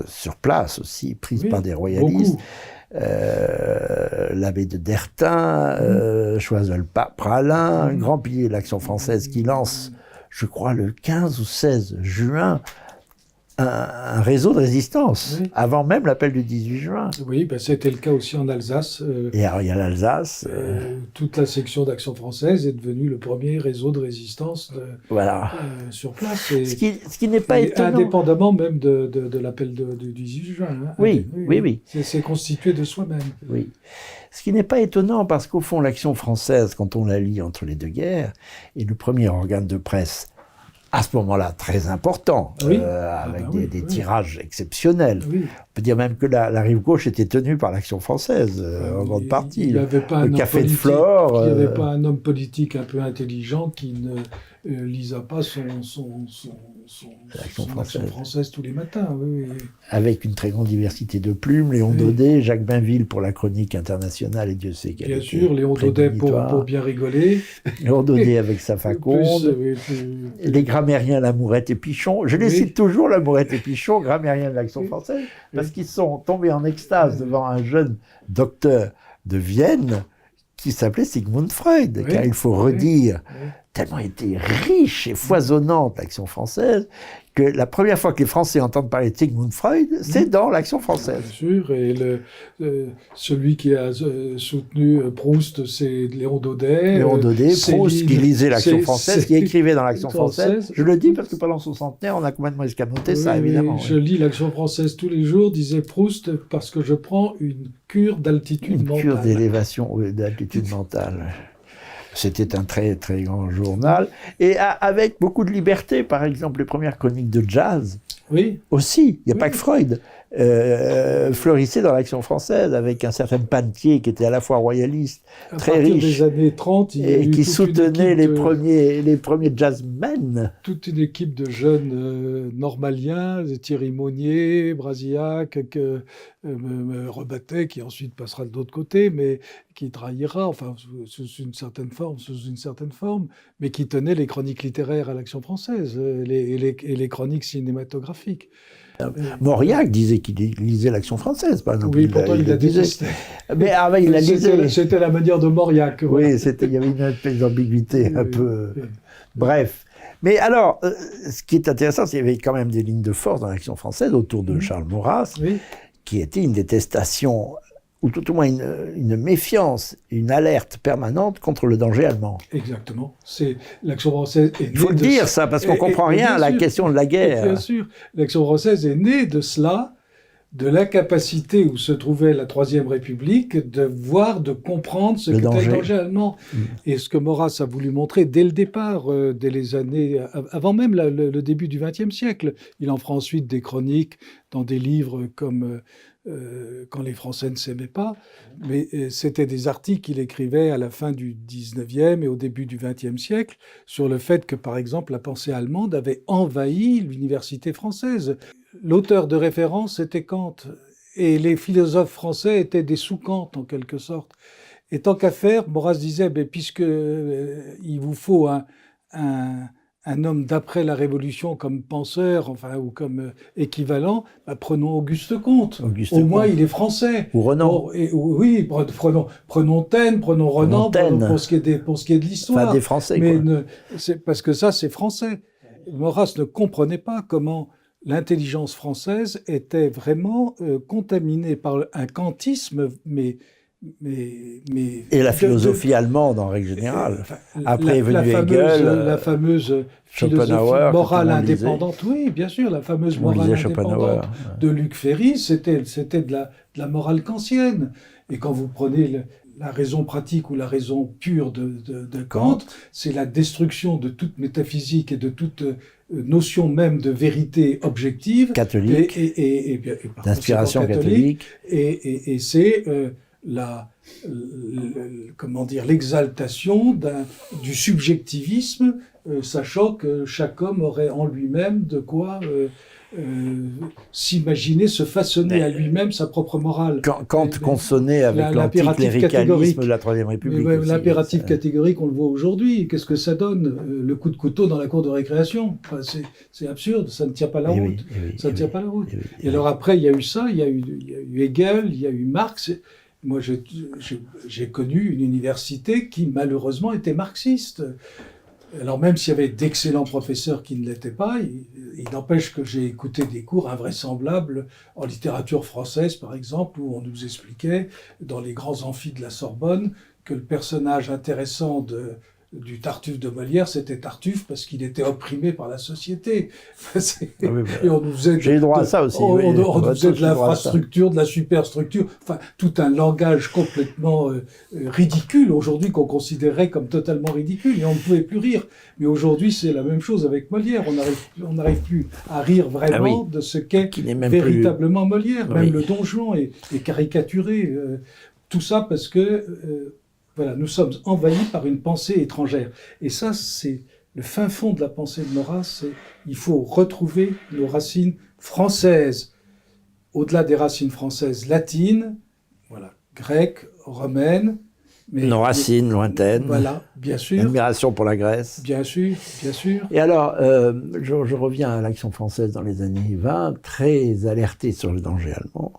Speaker 1: sur place aussi, prises par des royalistes, l'abbé de Dertin, Choiseul-Pralin, un grand pilier de l'Action française qui lance, je crois, le 15 ou 16 juin, un réseau de résistance, avant même l'appel du 18 juin.
Speaker 2: Oui, c'était le cas aussi en Alsace.
Speaker 1: Et alors il y a l'Alsace.
Speaker 2: Toute la section d'Action française est devenue le premier réseau de résistance sur place.
Speaker 1: Ce qui n'est pas étonnant.
Speaker 2: Indépendamment même de l'appel du 18 juin. Hein.
Speaker 1: Oui.
Speaker 2: C'est constitué de soi-même.
Speaker 1: Oui. Ce qui n'est pas étonnant parce qu'au fond, l'Action française, quand on la lit entre les deux guerres, est le premier organe de presse à ce moment-là, très important, avec des tirages exceptionnels. On peut dire même que la rive gauche était tenue par l'Action française, en grande partie.
Speaker 2: Il n'y avait pas
Speaker 1: le café de Flore.
Speaker 2: Il n'y avait pas un homme politique un peu intelligent qui ne lisa pas l'Action française tous les matins.
Speaker 1: Avec une très grande diversité de plumes, Léon Daudet, Jacques Bainville pour la chronique internationale, et Dieu sait qu'elle
Speaker 2: Bien sûr, Léon Daudet pour bien rigoler.
Speaker 1: Léon Daudet avec sa faconde. Les grammairiens Lamourette et Pichon. Je les cite toujours, Lamourette et Pichon, grammairiens de l'Action française, parce qu'ils sont tombés en extase devant un jeune docteur de Vienne qui s'appelait Sigmund Freud, car il faut redire, tellement était riche et foisonnante l'Action française, que la première fois que les Français entendent parler de Sigmund Freud, c'est dans l'Action française.
Speaker 2: Bien sûr, et celui qui a soutenu Proust, c'est Léon Daudet.
Speaker 1: Léon Daudet, Proust, qui lisait l'Action française, qui écrivait dans l'Action française. Je le dis parce que pendant son centenaire, on a complètement escamoté ça, évidemment.
Speaker 2: Je lis l'Action française tous les jours, disait Proust, parce que je prends une cure d'altitude mentale.
Speaker 1: Une cure d'élévation, d'altitude mentale. C'était un très, très grand journal. Et avec beaucoup de liberté, par exemple, les premières chroniques de jazz. Aussi, il n'y a pas que Freud. Fleurissait dans l'Action française avec un certain Panetier qui était à la fois royaliste, très riche,
Speaker 2: des années 30,
Speaker 1: et qui soutenait les premiers jazzmen.
Speaker 2: Toute une équipe de jeunes normaliens, Thierry Monnier, Brasillac, Rebattet, qui ensuite passera de l'autre côté, mais qui trahira, enfin sous une certaine forme, mais qui tenait les chroniques littéraires à l'Action française et les chroniques cinématographiques.
Speaker 1: Mauriac disait qu'il lisait l'Action française, par exemple.
Speaker 2: Oui, pourtant il la détestait.
Speaker 1: Mais il la lisait.
Speaker 2: C'était la manière de Mauriac.
Speaker 1: Oui, il y avait une espèce d'ambiguïté un peu... Bref. Mais alors, ce qui est intéressant, c'est qu'il y avait quand même des lignes de force dans l'Action française autour de Charles Maurras, qui était une détestation, ou tout au moins une méfiance, une alerte permanente contre le danger allemand.
Speaker 2: Exactement. L'Action française est née
Speaker 1: Il faut le dire, ça, parce qu'on ne comprend rien à la question de la guerre.
Speaker 2: Bien sûr. L'Action française est née de cela, de l'incapacité où se trouvait la Troisième République de voir, de comprendre ce qu'était le danger allemand. Et ce que Maurras a voulu montrer dès le départ, dès les années, avant même le début du XXe siècle. Il en fera ensuite des chroniques dans des livres comme Quand les Français ne s'aimaient pas. Mais c'était des articles qu'il écrivait à la fin du XIXe et au début du XXe siècle sur le fait que, par exemple, la pensée allemande avait envahi l'université française. L'auteur de référence était Kant, et les philosophes français étaient des sous-Kant, en quelque sorte. Et tant qu'à faire, Maurras disait, puisque il vous faut un homme d'après la Révolution comme penseur, ou comme équivalent, prenons Auguste Comte. Au moins, il est français.
Speaker 1: Ou Renan.
Speaker 2: Oui, prenons Taine, prenons Renan, pour ce qui est de l'histoire.
Speaker 1: Enfin, des Français,
Speaker 2: mais parce que ça, c'est français. Maurras ne comprenait pas comment l'intelligence française était vraiment contaminée par un kantisme,
Speaker 1: et la philosophie allemande en règle générale. Après est venu Hegel,
Speaker 2: la fameuse philosophie morale indépendante. Oui, bien sûr, la fameuse morale indépendante de Luc Ferry, c'était de la morale kantienne. Et quand vous prenez la raison pratique ou la raison pure de Kant, c'est la destruction de toute métaphysique et de toute notion même de vérité objective.
Speaker 1: Catholique.
Speaker 2: Et
Speaker 1: d'inspiration catholique.
Speaker 2: Et c'est l'exaltation du subjectivisme, sachant que chaque homme aurait en lui-même de quoi s'imaginer, se façonner à lui-même sa propre morale.
Speaker 1: Kant consonnait avec l'anticléricalisme de la Troisième République.
Speaker 2: L'impératif catégorique, on le voit aujourd'hui. Qu'est-ce que ça donne, le coup de couteau dans la cour de récréation? C'est absurde, ça ne tient pas la route. Ça ne tient pas la route. Et alors après, il y a eu ça, il y a eu Hegel, il y a eu Marx. Moi, j'ai connu une université qui, malheureusement, était marxiste. Alors même s'il y avait d'excellents professeurs qui ne l'étaient pas, il n'empêche que j'ai écouté des cours invraisemblables en littérature française, par exemple, où on nous expliquait, dans les grands amphis de la Sorbonne, que le personnage intéressant du Tartuffe de Molière, c'était Tartuffe parce qu'il était opprimé par la société. Et on nous faisait
Speaker 1: j'ai eu droit à ça aussi.
Speaker 2: On nous faisait de l'infrastructure, de la superstructure, enfin tout un langage complètement ridicule aujourd'hui qu'on considérait comme totalement ridicule et on ne pouvait plus rire. Mais aujourd'hui c'est la même chose avec Molière. On n'arrive plus à rire vraiment de ce qu'est véritablement Molière. Même le Don Juan est caricaturé. Tout ça parce que voilà, nous sommes envahis par une pensée étrangère. Et ça, c'est le fin fond de la pensée de Maurras. Il faut retrouver nos racines françaises, au-delà des racines françaises latines, voilà, grecques, romaines.
Speaker 1: Mais nos racines lointaines.
Speaker 2: Voilà, bien sûr.
Speaker 1: L'admiration pour la Grèce.
Speaker 2: Bien sûr, bien sûr.
Speaker 1: Et alors, je reviens à l'Action française dans les années 20, très alertée sur le danger allemand.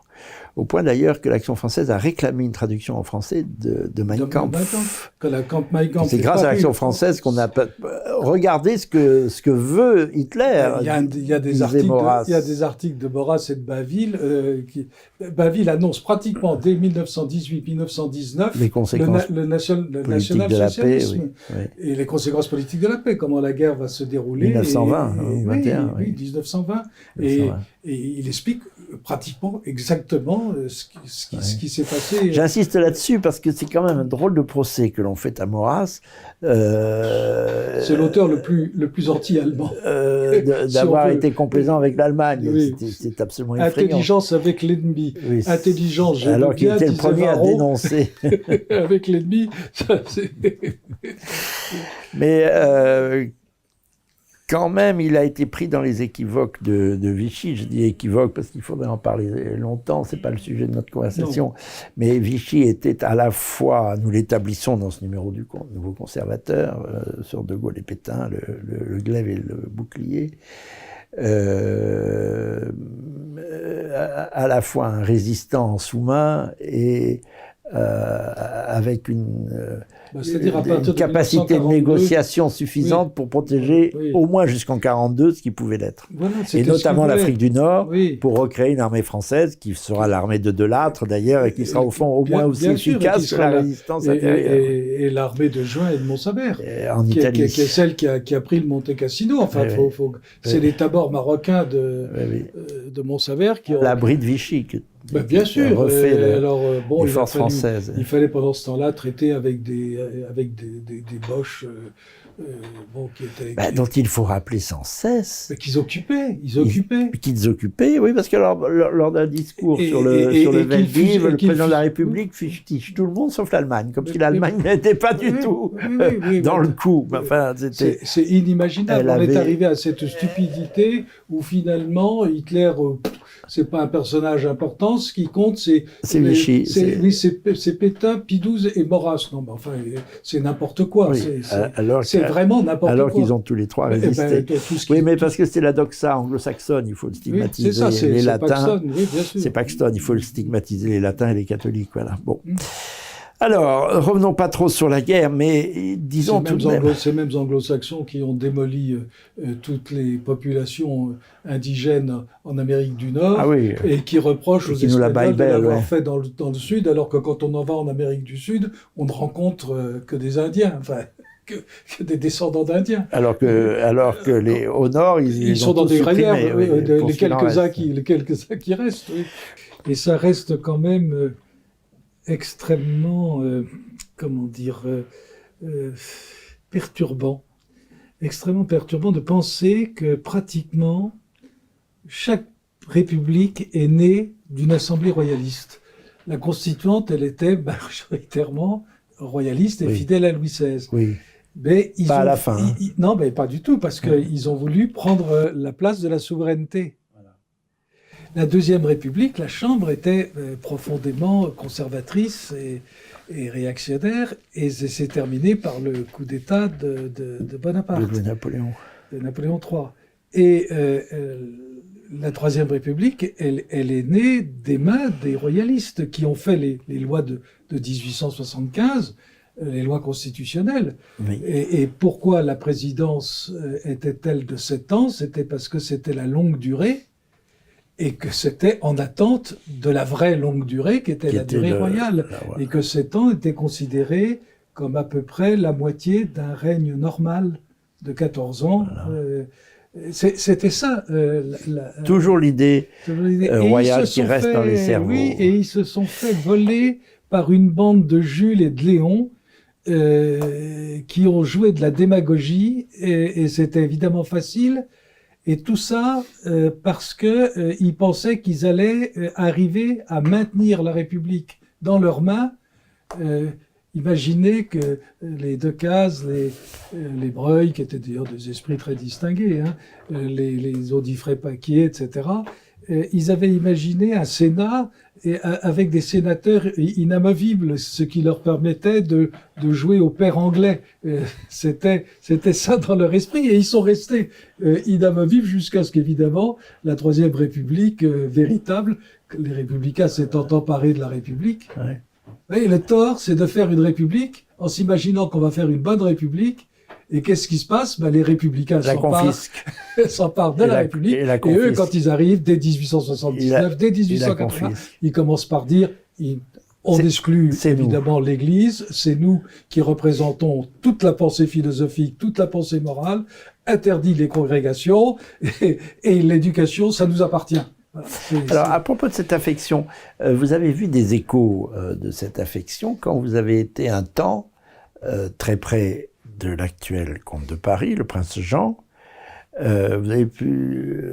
Speaker 1: Au point d'ailleurs que l'Action française a réclamé une traduction en français de Mein Kampf. C'est grâce à l'Action française qu'on a regardé ce que veut Hitler.
Speaker 2: Il y a des articles de Maurras et de Baville. Baville annonce pratiquement dès 1918-1919
Speaker 1: les conséquences
Speaker 2: le national-socialisme et les conséquences politiques de la paix, comment la guerre va se dérouler.
Speaker 1: 1920, 21.
Speaker 2: Oui, 1920. Et il explique pratiquement exactement ce qui s'est passé.
Speaker 1: J'insiste là-dessus parce que c'est quand même un drôle de procès que l'on fait à Maurras.
Speaker 2: C'est l'auteur le plus anti-allemand.
Speaker 1: D'avoir été complaisant avec l'Allemagne.
Speaker 2: Oui.
Speaker 1: C'est absolument effrayant.
Speaker 2: Intelligence avec l'ennemi.
Speaker 1: Oui,
Speaker 2: intelligence,
Speaker 1: alors qu'il était le premier à dénoncer.
Speaker 2: Avec l'ennemi, ça c'est...
Speaker 1: Mais quand même, il a été pris dans les équivoques de Vichy. Je dis équivoque parce qu'il faudrait en parler longtemps, c'est pas le sujet de notre conversation. Non. Mais Vichy était à la fois, nous l'établissons dans ce numéro du Nouveau Conservateur, sur De Gaulle et Pétain, le glaive et le bouclier. à la fois un résistant sous-main et avec une capacité de négociation suffisante pour protéger au moins jusqu'en 1942 ce qui pouvait l'être.
Speaker 2: Voilà,
Speaker 1: et notamment l'Afrique du Nord, pour recréer une armée française qui sera l'armée de Delattre d'ailleurs, et qui sera au fond au moins aussi efficace que la résistance intérieure.
Speaker 2: Et l'armée de Juin et de Montsabert, en Italie. Qui est celle qui a pris le Monte Cassino. Enfin, c'est les tabords marocains de Montsabert qui ont...
Speaker 1: L'abri de Vichy.
Speaker 2: Bien sûr.
Speaker 1: Refait les forces françaises.
Speaker 2: Il fallait pendant ce temps-là traiter avec des Boches qui étaient...
Speaker 1: dont il faut rappeler sans cesse.
Speaker 2: Mais qu'ils occupaient.
Speaker 1: Qu'ils occupaient, oui, parce que lors d'un discours sur le Veldiv, le président de la République fiche tout le monde sauf l'Allemagne, comme si l'Allemagne n'était pas du tout dans le coup. Enfin,
Speaker 2: c'est inimaginable. On est arrivé à cette stupidité où finalement Hitler... c'est pas un personnage important, ce qui compte, c'est
Speaker 1: Vichy.
Speaker 2: C'est Pétain, Pidouze et Maurras. Non, mais enfin, c'est n'importe quoi. C'est vraiment n'importe quoi.
Speaker 1: Alors qu'ils ont tous les trois résisté. Mais parce que c'est la doxa anglo-saxonne, il faut le stigmatiser. Les latins. C'est Paxton, il faut le stigmatiser, les latins et les catholiques. Voilà. Bon. Alors, revenons pas trop sur la guerre, mais disons tout de même...
Speaker 2: Ces mêmes anglo-saxons qui ont démoli toutes les populations indigènes en Amérique du Nord et qui reprochent aux Espagnols de l'avoir fait dans le Sud, alors que quand on en va en Amérique du Sud, on ne rencontre que des Indiens, enfin... Que des descendants d'Indiens.
Speaker 1: Alors que au Nord, ils
Speaker 2: sont dans des réserves, les quelques-uns qui restent. Oui. Et ça reste quand même... extrêmement, extrêmement perturbant de penser que pratiquement chaque république est née d'une assemblée royaliste. La constituante, elle était majoritairement royaliste et fidèle à Louis XVI.
Speaker 1: Oui.
Speaker 2: Mais
Speaker 1: à la fin.
Speaker 2: Non, mais pas du tout, parce qu'ils ont voulu prendre la place de la souveraineté. La Deuxième République, la Chambre était profondément conservatrice et réactionnaire, et c'est terminé par le coup d'État de Bonaparte.
Speaker 1: De Napoléon.
Speaker 2: De Napoléon III. Et la Troisième République, elle est née des mains des royalistes qui ont fait les lois de 1875, les lois constitutionnelles.
Speaker 1: Oui.
Speaker 2: Et pourquoi la présidence était-elle de 7 ans? C'était parce que c'était la longue durée, et que c'était en attente de la vraie longue durée, qui était la durée royale. Et que 7 ans étaient considérés comme à peu près la moitié d'un règne normal de 14 ans. Voilà. C'était ça.
Speaker 1: Toujours l'idée royale qui reste dans les cerveaux.
Speaker 2: Oui, et ils se sont fait voler par une bande de Jules et de Léon qui ont joué de la démagogie, et c'était évidemment facile. Et tout ça parce qu'ils pensaient qu'ils allaient arriver à maintenir la République dans leurs mains. Imaginez que les Decazes, les Breuil, qui étaient d'ailleurs des esprits très distingués, les Audifray-Paquier, etc., ils avaient imaginé un Sénat avec des sénateurs inamovibles, ce qui leur permettait de jouer au père anglais. C'était ça dans leur esprit, et ils sont restés inamovibles jusqu'à ce qu'évidemment la Troisième République véritable, les républicains s'étant emparés de la République. Et le tort, c'est de faire une république en s'imaginant qu'on va faire une bonne république. Et qu'est-ce qui se passe? Les républicains s'emparent de la République. Et eux, quand ils arrivent, dès 1879, dès 1880, ils commencent par dire, on exclut évidemment l'Église, c'est nous qui représentons toute la pensée philosophique, toute la pensée morale, interdit les congrégations, et l'éducation, ça nous appartient.
Speaker 1: Alors, à propos de cette affection, vous avez vu des échos de cette affection quand vous avez été un temps très près de l'actuel comte de Paris, le prince Jean. Vous avez pu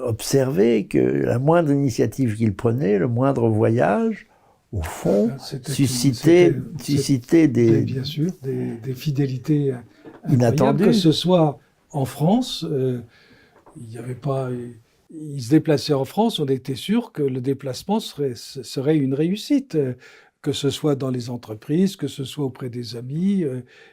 Speaker 1: observer que la moindre initiative qu'il prenait, le moindre voyage, au fond, suscitait
Speaker 2: bien sûr, des fidélités inattendues. Que ce soit en France, il n'y avait pas... Il se déplaçait en France, on était sûr que le déplacement serait une réussite. que ce soit dans les entreprises, que ce soit auprès des amis,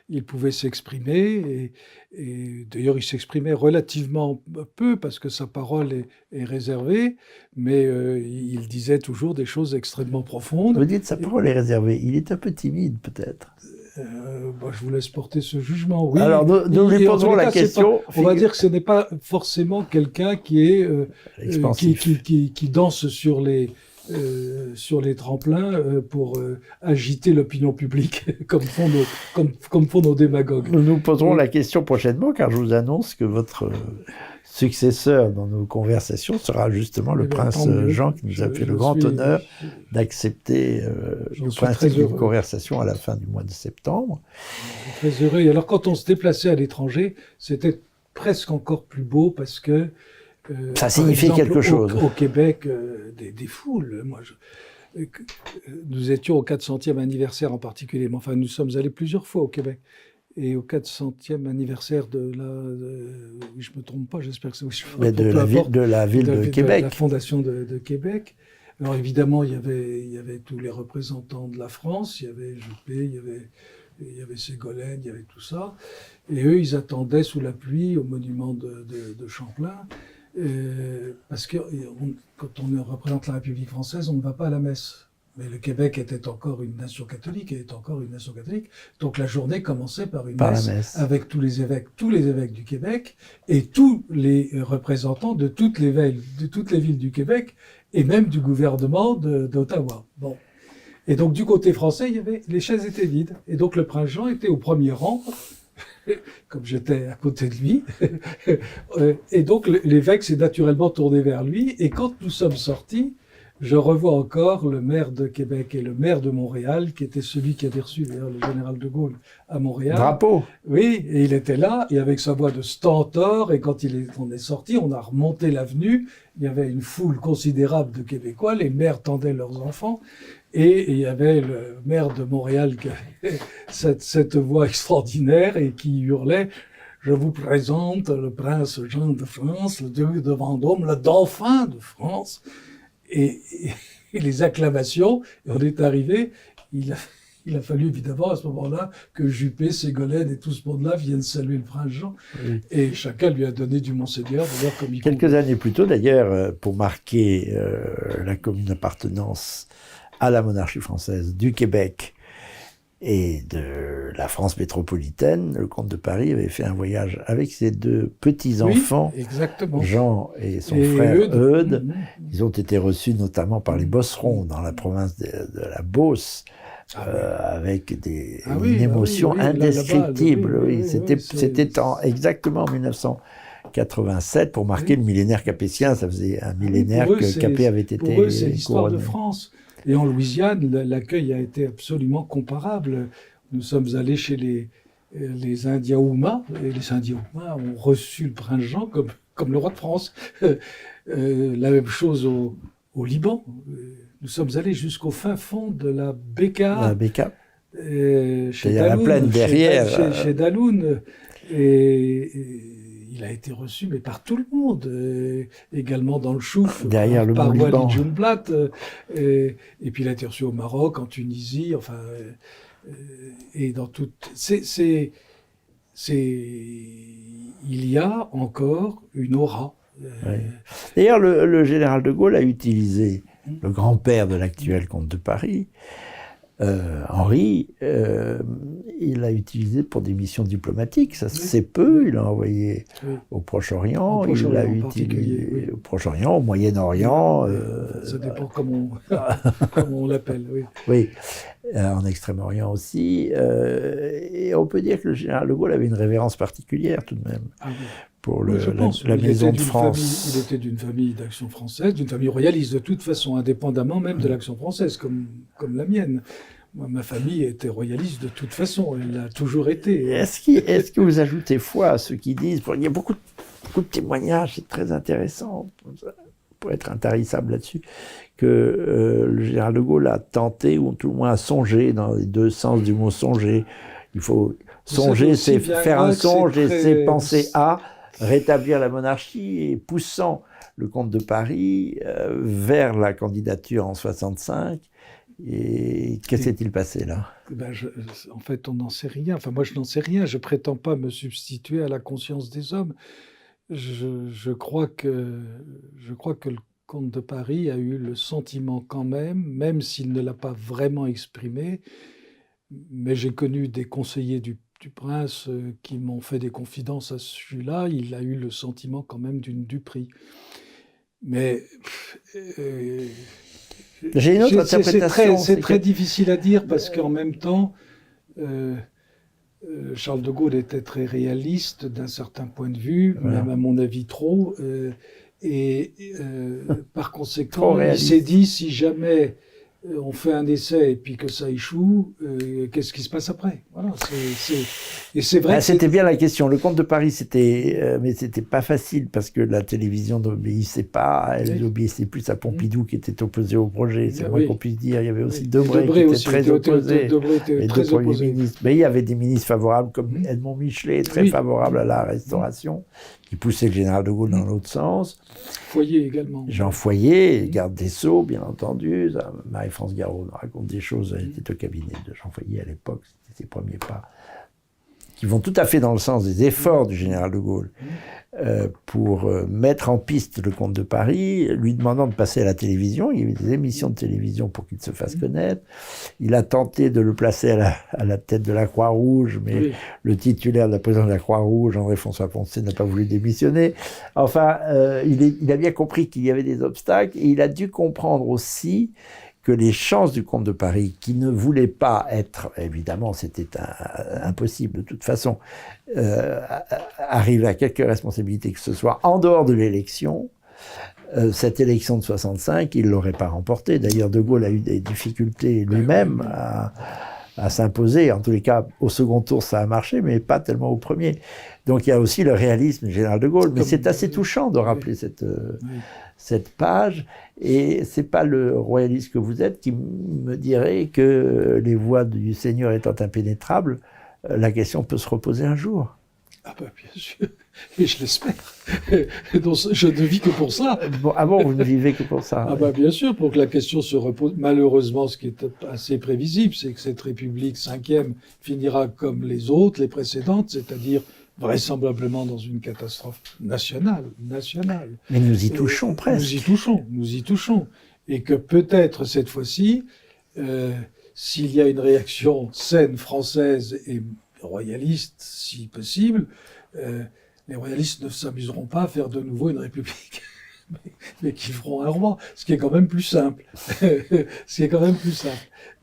Speaker 2: il pouvait s'exprimer. Et d'ailleurs, il s'exprimait relativement peu parce que sa parole est réservée, mais il disait toujours des choses extrêmement profondes.
Speaker 1: Vous dites sa parole est réservée. Il est un peu timide, peut-être.
Speaker 2: Je vous laisse porter ce jugement. Oui.
Speaker 1: Alors, nous lui poserons la question.
Speaker 2: On va dire que ce n'est pas forcément quelqu'un qui est qui danse sur les tremplins pour agiter l'opinion publique, comme font nos démagogues.
Speaker 1: Nous nous poserons la question prochainement, car je vous annonce que votre successeur dans nos conversations sera justement le prince Jean, qui nous a fait le grand honneur d'accepter le principe d'une conversation à la fin du mois de septembre.
Speaker 2: Je suis très heureux. Et alors, quand on se déplaçait à l'étranger, c'était presque encore plus beau parce que
Speaker 1: ça signifiait quelque chose.
Speaker 2: Au Québec, des foules. Nous étions au 400e anniversaire en particulier. Mais enfin, nous sommes allés plusieurs fois au Québec. Et au 400e anniversaire je ne me trompe pas, j'espère que c'est
Speaker 1: de la ville de Québec.
Speaker 2: De la fondation de Québec. Alors évidemment, il y avait tous les représentants de la France, il y avait Juppé, il y avait Ségolène, il y avait tout ça. Et eux, ils attendaient sous la pluie au monument de Champlain. Parce que quand on représente la République française, on ne va pas à la messe. Mais le Québec était encore une nation catholique, donc la journée commençait par une messe avec tous les évêques du Québec et tous les représentants de toutes les villes du Québec et même du gouvernement d'Ottawa. Bon. Et donc du côté français, les chaises étaient vides. Et donc le prince Jean était au premier rang, comme j'étais à côté de lui. Et donc l'évêque s'est naturellement tourné vers lui. Et quand nous sommes sortis, je revois encore le maire de Québec et le maire de Montréal, qui était celui qui avait reçu d'ailleurs le général de Gaulle à Montréal.
Speaker 1: Drapeau.
Speaker 2: Oui, et il était là, et avec sa voix de stentor, et quand on est sorti, on a remonté l'avenue, il y avait une foule considérable de Québécois, les mères tendaient leurs enfants, et il y avait le maire de Montréal qui avait cette voix extraordinaire et qui hurlait « Je vous présente le prince Jean de France, le duc de Vendôme, le dauphin de France ». Et les acclamations, et on est arrivé, il a fallu évidemment à ce moment-là que Juppé, Ségolène et tout ce monde-là viennent saluer le prince Jean. Oui. Et chacun lui a donné du Monseigneur, d'ailleurs comme il
Speaker 1: Quelques années plus tôt, d'ailleurs, pour marquer la commune appartenance à la monarchie française du Québec et de la France métropolitaine, le comte de Paris avait fait un voyage avec ses deux petits-enfants, Jean et son frère Eudes. Ils ont été reçus notamment par les Bosserons dans la province de la Beauce, avec une émotion indescriptible. C'était exactement en 1987 pour marquer le millénaire capétien. Ça faisait un millénaire que Capet avait été couronné.
Speaker 2: Pour eux, c'est l'histoire de France. Et en Louisiane, l'accueil a été absolument comparable. Nous sommes allés chez les Indiens Houma, et les Indiens Houma ont reçu le prince Jean comme le roi de France. La même chose au Liban. Nous sommes allés jusqu'au fin fond de la Bekaa.
Speaker 1: La Bekaa.
Speaker 2: Chez
Speaker 1: Daloun, la plaine derrière.
Speaker 2: Chez Daloun. Et il a été reçu mais par tout le monde, également dans le Chouf,
Speaker 1: derrière le
Speaker 2: par
Speaker 1: Liban.
Speaker 2: Wally Djounblat, et puis il a été reçu au Maroc, en Tunisie, enfin, et dans tout. Il y a encore une aura.
Speaker 1: Oui. D'ailleurs, le général de Gaulle a utilisé le grand-père de l'actuel comte de Paris, Henri, il l'a utilisé pour des missions diplomatiques, ça c'est peu, il l'a envoyé au Proche-Orient, il l'a utilisé au Proche-Orient, au Moyen-Orient.
Speaker 2: Ça dépend comment on l'appelle, oui.
Speaker 1: Oui, en Extrême-Orient aussi. Et on peut dire que le général de Gaulle avait une révérence particulière tout de même. Ah, oui. Pour la maison de France.
Speaker 2: Il était d'une famille d'Action française, d'une famille royaliste, de toute façon, indépendamment même de l'Action française, comme la mienne. Moi, ma famille était royaliste de toute façon, elle l'a toujours été.
Speaker 1: Est-ce que vous ajoutez foi à ceux qui disent, il y a beaucoup de témoignages, c'est très intéressant, pour être intarissable là-dessus, que le général de Gaulle a tenté, ou tout le moins a songé, dans les deux sens du mot songer. Il faut songer, c'est faire un songe, et c'est penser à rétablir la monarchie, et poussant le comte de Paris vers la candidature en 65, Et qu'est-ce qui s'est-il passé là?
Speaker 2: En fait, on n'en sait rien. Enfin, moi, je n'en sais rien. Je prétends pas me substituer à la conscience des hommes. Je crois que le comte de Paris a eu le sentiment quand même s'il ne l'a pas vraiment exprimé, mais j'ai connu des conseillers du prince qui m'ont fait des confidences à ce sujet-là, il a eu le sentiment quand même d'une duperie. Mais
Speaker 1: j'ai une autre interprétation.
Speaker 2: C'est très difficile à dire parce qu'en même temps, Charles de Gaulle était très réaliste d'un certain point de vue, même à mon avis trop, par conséquent, il s'est dit si jamais on fait un essai et puis que ça échoue, qu'est-ce qui se passe après? Voilà, et c'est vrai.
Speaker 1: C'était bien la question. Le comte de Paris, mais c'était pas facile parce que la télévision n'obéissait pas. Elle obéissait plus à Pompidou qui était opposé au projet. C'est vrai qu'on puisse dire. Il y avait aussi Debré qui était très opposé. Les deux premiers ministres. Mais il y avait des ministres favorables comme Edmond Michelet, très favorable à la Restauration, qui poussait le général de Gaulle dans l'autre sens.
Speaker 2: Foyer également.
Speaker 1: Jean Foyer, garde des Sceaux, bien entendu. Marie-France Garot nous raconte des choses. Elle était au cabinet de Jean Foyer à l'époque. C'était ses premiers pas, qui vont tout à fait dans le sens des efforts du général de Gaulle pour mettre en piste le comte de Paris, lui demandant de passer à la télévision. Il y avait des émissions de télévision pour qu'il se fasse connaître. Il a tenté de le placer à la tête de la Croix-Rouge, mais le titulaire de la présidence de la Croix-Rouge, André-François Poncet, n'a pas voulu démissionner. Enfin, il a bien compris qu'il y avait des obstacles, et il a dû comprendre aussi que les chances du comte de Paris, qui ne voulait pas être, évidemment c'était impossible de toute façon, arriver à quelque responsabilité que ce soit en dehors de l'élection, cette élection de 65, il ne l'aurait pas remportée. D'ailleurs, De Gaulle a eu des difficultés lui-même à s'imposer. En tous les cas, au second tour, ça a marché, mais pas tellement au premier. Donc il y a aussi le réalisme du général de Gaulle. Mais c'est assez touchant de rappeler cette page. Et c'est pas le royaliste que vous êtes qui me dirait que les voies du Seigneur étant impénétrables, la question peut se reposer un jour.
Speaker 2: Ah ben bien sûr, et je l'espère. Je ne vis que pour ça.
Speaker 1: Bon, vous ne vivez que pour ça.
Speaker 2: Ah ben bien sûr, pour que la question se repose. Malheureusement, ce qui est assez prévisible, c'est que cette République 5e finira comme les autres, les précédentes, c'est-à-dire vraisemblablement dans une catastrophe nationale.
Speaker 1: Mais nous y touchons presque.
Speaker 2: Nous y touchons. Et que peut-être cette fois-ci, s'il y a une réaction saine française et royaliste, si possible, les royalistes ne s'amuseront pas à faire de nouveau une république, mais qui feront un roi, ce qui est quand même plus simple.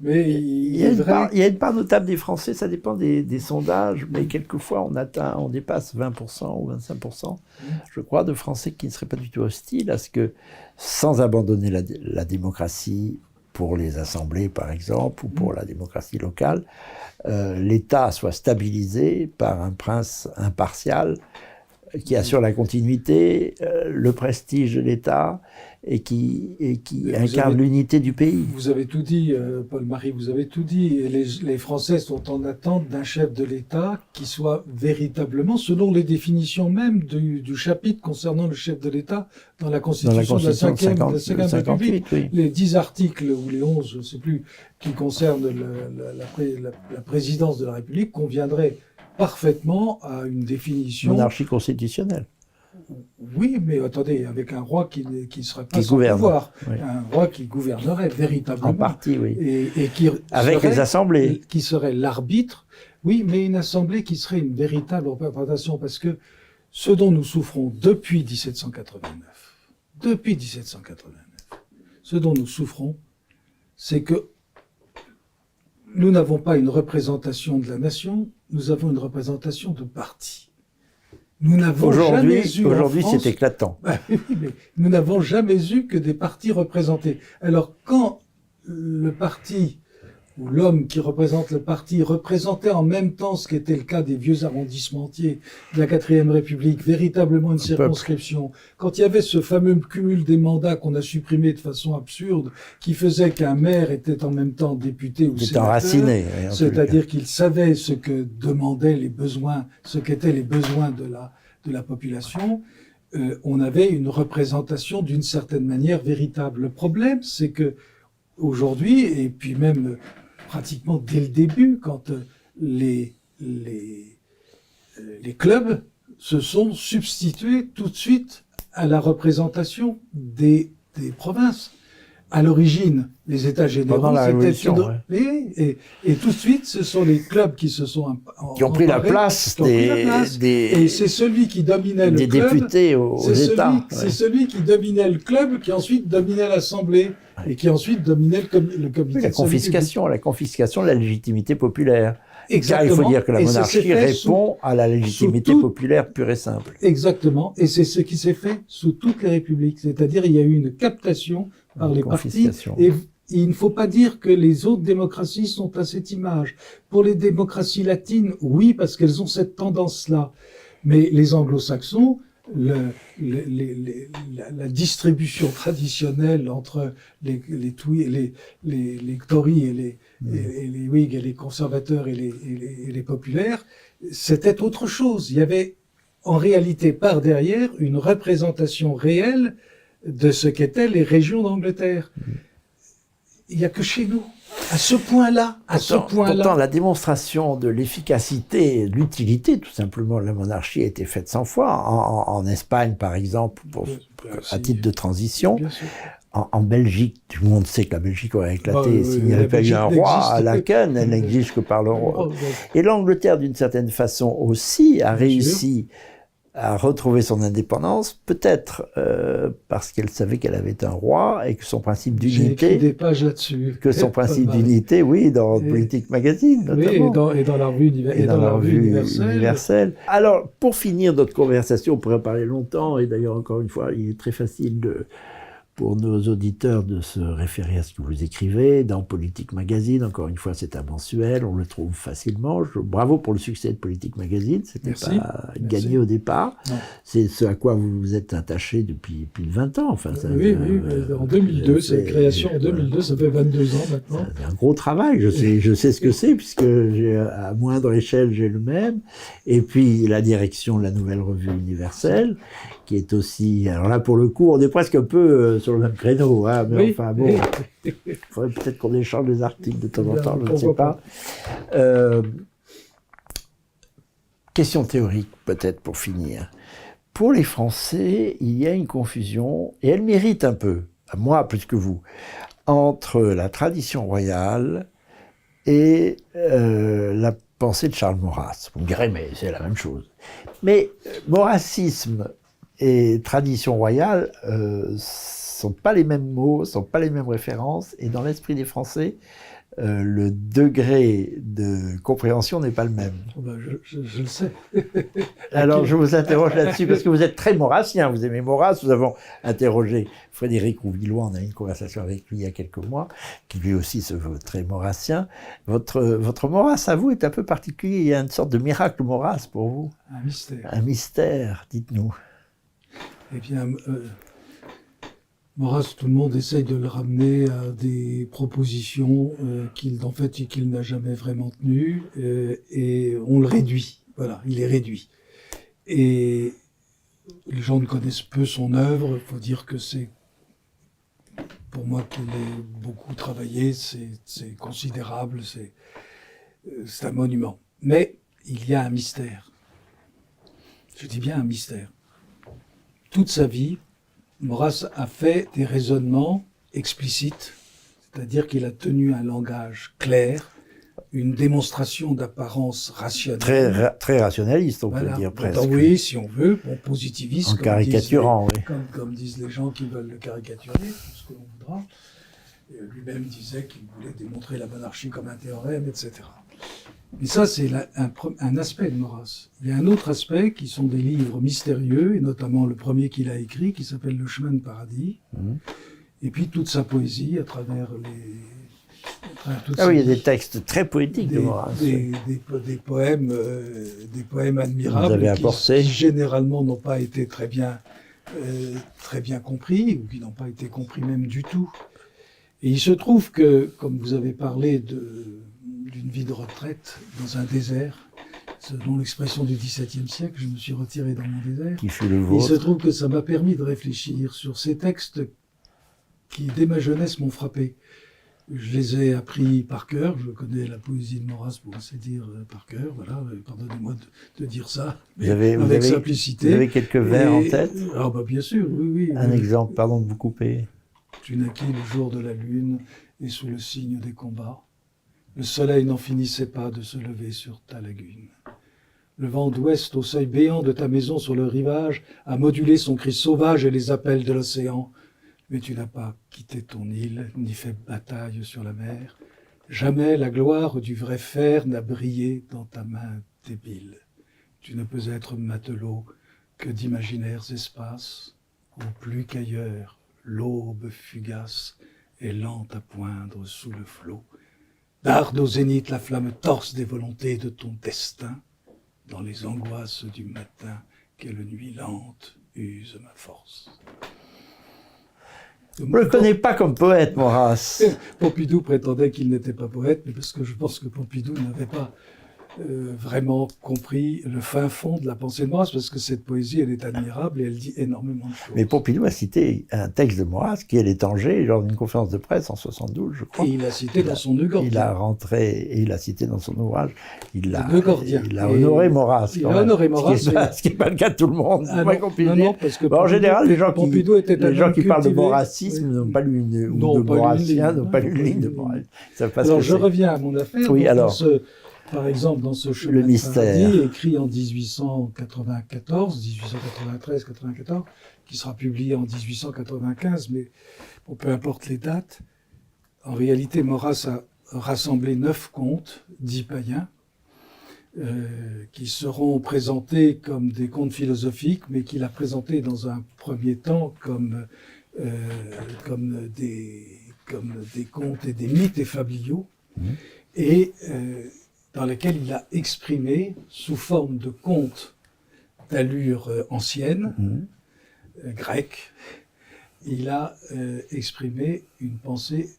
Speaker 2: Mais il y
Speaker 1: a une part notable des Français, ça dépend des sondages, mais quelquefois on dépasse 20% ou 25%, je crois, de Français qui ne seraient pas du tout hostiles à ce que, sans abandonner la démocratie pour les assemblées par exemple, ou pour la démocratie locale, l'État soit stabilisé par un prince impartial qui assure la continuité, le prestige de l'État et qui incarne l'unité du pays.
Speaker 2: Vous avez tout dit, Paul-Marie, vous avez tout dit. Et les Français sont en attente d'un chef de l'État qui soit véritablement, selon les définitions même du chapitre concernant le chef de l'État dans la Constitution de la 5e République, les 10 articles ou les 11, je ne sais plus, qui concernent la présidence de la République conviendraient parfaitement à une définition...
Speaker 1: Monarchie constitutionnelle.
Speaker 2: Oui, mais attendez, avec un roi qui ne serait pas sans pouvoir. Oui. Un roi qui gouvernerait véritablement.
Speaker 1: En partie, oui.
Speaker 2: Et qui
Speaker 1: avec les assemblées.
Speaker 2: Qui serait l'arbitre. Oui, mais une assemblée qui serait une véritable représentation. Parce que ce dont nous souffrons depuis 1789, ce dont nous souffrons, c'est que nous n'avons pas une représentation de la nation, nous avons une représentation de parti. Nous n'avons jamais eu
Speaker 1: aujourd'hui, c'est éclatant.
Speaker 2: Oui, mais nous n'avons jamais eu que des partis représentés. Alors, quand le parti ou l'homme qui représente le parti représentait en même temps ce qui était le cas des vieux arrondissements entiers de la 4e République, véritablement une circonscription, quand il y avait ce fameux cumul des mandats qu'on a supprimé de façon absurde, qui faisait qu'un maire était en même temps député ou
Speaker 1: sénateur,
Speaker 2: c'est-à-dire qu'il savait ce que demandaient les besoins, ce qu'étaient les besoins de la population, on avait une représentation d'une certaine manière véritable. Le problème, c'est que aujourd'hui, et puis même pratiquement dès le début, quand les clubs se sont substitués tout de suite à la représentation des provinces. À l'origine, les États généraux, et tout de suite, ce sont les clubs qui se sont
Speaker 1: qui ont pris la place
Speaker 2: et c'est celui qui dominait le club,
Speaker 1: députés aux États.
Speaker 2: C'est celui qui dominait le club qui ensuite dominait l'Assemblée et qui ensuite dominait le comité.
Speaker 1: La confiscation de la légitimité populaire.
Speaker 2: Exactement.
Speaker 1: Car il faut dire que la monarchie répond à la légitimité populaire pure et simple.
Speaker 2: Exactement. Et c'est ce qui s'est fait sous toutes les républiques. C'est-à-dire, il y a eu une captation par les partis. Et il ne faut pas dire que les autres démocraties sont à cette image. Pour les démocraties latines, oui, parce qu'elles ont cette tendance-là. Mais les anglo-saxons, la distribution traditionnelle entre les Tories et les Whigs et les conservateurs et les populaires, c'était autre chose. Il y avait en réalité par derrière une représentation réelle de ce qu'étaient les régions d'Angleterre. Il n'y a que chez nous. À ce point-là,
Speaker 1: Pourtant, la démonstration de l'efficacité, de l'utilité, tout simplement, de la monarchie a été faite 100 fois. En Espagne, par exemple, à titre de transition. En Belgique, tout le monde sait que la Belgique aurait éclaté s'il n'y avait pas eu un roi à Laeken, elle n'existe que par le roi. Et l'Angleterre, d'une certaine façon aussi, a réussi à retrouver son indépendance, peut-être parce qu'elle savait qu'elle avait un roi et que son principe d'unité...
Speaker 2: J'ai écrit des pages là-dessus.
Speaker 1: Que son principe d'unité, oui, dans Politique Magazine, notamment.
Speaker 2: Oui, et dans la revue universelle.
Speaker 1: Alors, pour finir notre conversation, on pourrait parler longtemps, et d'ailleurs, encore une fois, il est très facile pour nos auditeurs de se référer à ce que vous écrivez dans Politique Magazine. Encore une fois, c'est un mensuel, on le trouve facilement. Bravo pour le succès de Politique Magazine, c'était pas gagné au départ. Non. C'est ce à quoi vous vous êtes attaché depuis 20 ans. Enfin, ça,
Speaker 2: oui, en 2002, c'est la création en 2002, ça fait 22 ans maintenant.
Speaker 1: C'est un gros travail, je sais ce que c'est, puisque à moindre échelle, j'ai le même. Et puis, la direction de la Nouvelle Revue Universelle, qui est aussi... Alors là, pour le coup, on est presque un peu sur le même créneau, hein, mais enfin bon, il faudrait peut-être qu'on échange des articles de temps en temps, je ne sais pas. Question théorique, peut-être, pour finir. Pour les Français, il y a une confusion, et elle mérite un peu, à moi plus que vous, entre la tradition royale et la pensée de Charles Maurras. Vous me direz, mais c'est la même chose. Mais maurrassisme et tradition royale sont pas les mêmes mots, sont pas les mêmes références, et dans l'esprit des Français, le degré de compréhension n'est pas le même.
Speaker 2: Ben, je le sais.
Speaker 1: Alors je vous interroge là-dessus, parce que vous êtes très maurassien, vous aimez Maurras, nous avons interrogé Frédéric Rouvillois, on a eu une conversation avec lui il y a quelques mois, qui lui aussi se veut très maurassien. Votre Maurras à vous est un peu particulier, il y a une sorte de miracle Maurras pour vous.
Speaker 2: Un mystère.
Speaker 1: Un mystère, dites-nous.
Speaker 2: Eh bien, Maurras, tout le monde essaye de le ramener à des propositions qu'il n'a jamais vraiment tenues, et on le réduit. Voilà, il est réduit. Et les gens ne connaissent peu son œuvre. Il faut dire que c'est, pour moi, qu'il ait beaucoup travaillé, c'est considérable, c'est un monument. Mais il y a un mystère. Je dis bien un mystère. Toute sa vie, Maurras a fait des raisonnements explicites, c'est-à-dire qu'il a tenu un langage clair, une démonstration d'apparence rationnelle.
Speaker 1: Très rationaliste, on peut dire presque.
Speaker 2: Oui, si on veut, positiviste.
Speaker 1: En caricaturant, oui.
Speaker 2: Comme disent les gens qui veulent le caricaturer, ce que l'on voudra. Et lui-même disait qu'il voulait démontrer la monarchie comme un théorème, etc. Mais ça, c'est un aspect de Maurras. Il y a un autre aspect qui sont des livres mystérieux, et notamment le premier qu'il a écrit, qui s'appelle Le chemin de paradis. Et puis toute sa poésie à travers
Speaker 1: oui, il y a des textes très poétiques de Maurras.
Speaker 2: Des poèmes admirables qui généralement n'ont pas été très bien compris, ou qui n'ont pas été compris même du tout. Et il se trouve que, comme vous avez parlé d'une vie de retraite dans un désert, selon l'expression du XVIIe siècle, je me suis retiré dans mon désert.
Speaker 1: Qui fut le vôtre.
Speaker 2: Il se trouve que ça m'a permis de réfléchir sur ces textes qui, dès ma jeunesse, m'ont frappé. Je les ai appris par cœur. Je connais la poésie de Maurras, pour ainsi dire, par cœur. Voilà, pardonnez-moi de dire ça, mais avec simplicité.
Speaker 1: Vous avez quelques vers en tête?
Speaker 2: Ah bah bien sûr, oui.
Speaker 1: Un exemple, pardon de vous couper.
Speaker 2: Tu naquis le jour de la lune et sous le signe des combats. Le soleil n'en finissait pas de se lever sur ta lagune. Le vent d'ouest au seuil béant de ta maison sur le rivage a modulé son cri sauvage et les appels de l'océan. Mais tu n'as pas quitté ton île, ni fait bataille sur la mer. Jamais la gloire du vrai fer n'a brillé dans ta main débile. Tu ne peux être matelot que d'imaginaires espaces, où plus qu'ailleurs, l'aube fugace est lente à poindre sous le flot. Darde au zénith la flamme torse des volontés de ton destin. Dans les angoisses du matin, quelle nuit lente use ma force.
Speaker 1: Je ne le connais pas comme poète, Maurras.
Speaker 2: Pompidou prétendait qu'il n'était pas poète, mais parce que je pense que Pompidou n'avait pas vraiment compris le fin fond de la pensée de Maurras, parce que cette poésie, elle est admirable et elle dit énormément de choses.
Speaker 1: Mais Pompidou a cité un texte de Maurras qui est l'étranger lors d'une conférence de presse en 72, je crois.
Speaker 2: Et il l'a cité dans son Eugordien.
Speaker 1: Il a rentré et il l'a cité dans son ouvrage. Il a
Speaker 2: honoré
Speaker 1: Maurras.
Speaker 2: Il a honoré Maurras.
Speaker 1: Ce qui n'est pas le cas de tout le monde.
Speaker 2: Non, parce que
Speaker 1: en général, les gens qui parlent de maurassisme
Speaker 2: oui.
Speaker 1: n'ont pas lu une ou de maurassien, n'ont pas lu une ligne de Maurras.
Speaker 2: Alors je reviens à mon affaire.
Speaker 1: Oui, alors.
Speaker 2: Par exemple, dans ce chemin
Speaker 1: le mystère,
Speaker 2: écrit en 1893-94, qui sera publié en 1895, mais bon, peu importe les dates, en réalité, Maurras a rassemblé 9 contes, 10 païens, qui seront présentés comme des contes philosophiques, mais qu'il a présentés dans un premier temps comme des contes et des mythes et fabliaux, et dans lesquels il a exprimé, sous forme de contes d'allure ancienne, grecque, il a exprimé une pensée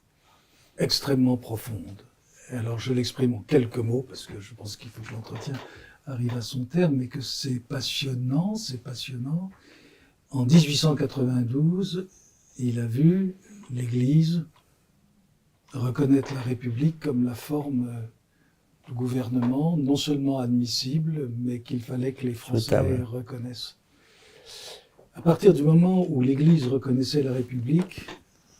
Speaker 2: extrêmement profonde. Alors je l'exprime en quelques mots, parce que je pense qu'il faut que l'entretien arrive à son terme, mais que c'est passionnant. En 1892, il a vu l'Église reconnaître la République comme la forme du gouvernement, non seulement admissible, mais qu'il fallait que les Français reconnaissent. À partir du moment où l'Église reconnaissait la République,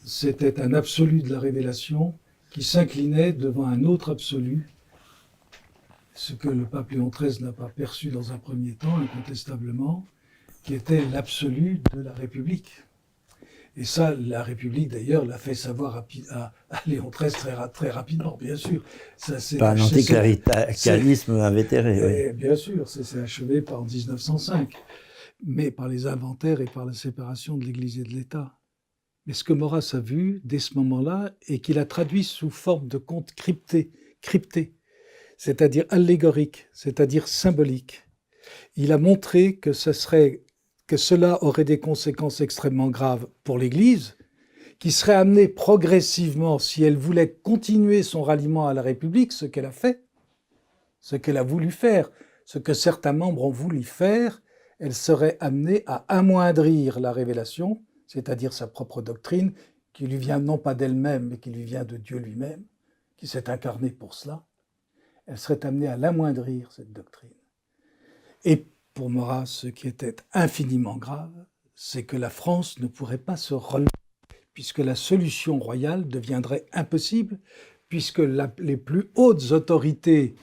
Speaker 2: c'était un absolu de la révélation qui s'inclinait devant un autre absolu, ce que le pape Léon XIII n'a pas perçu dans un premier temps, incontestablement, qui était l'absolu de la République. Et ça, la République, d'ailleurs, l'a fait savoir à Léon XIII très rapidement, bien sûr. Ça,
Speaker 1: par un anticléricalisme invétéré.
Speaker 2: Oui. Bien sûr, c'est achevé en 1905, mais par les inventaires et par la séparation de l'Église et de l'État. Mais ce que Maurras a vu, dès ce moment-là, et qu'il a traduit sous forme de contes cryptés, c'est-à-dire allégoriques, c'est-à-dire symboliques, il a montré que cela aurait des conséquences extrêmement graves pour l'Église, qui serait amenée progressivement, si elle voulait continuer son ralliement à la République, ce qu'elle a fait, ce qu'elle a voulu faire, ce que certains membres ont voulu faire, elle serait amenée à amoindrir la révélation, c'est-à-dire sa propre doctrine, qui lui vient non pas d'elle-même, mais qui lui vient de Dieu lui-même, qui s'est incarné pour cela. Elle serait amenée à l'amoindrir, cette doctrine. Et pour Maurras, ce qui était infiniment grave, c'est que la France ne pourrait pas se relever, puisque la solution royale deviendrait impossible, puisque les plus hautes autorités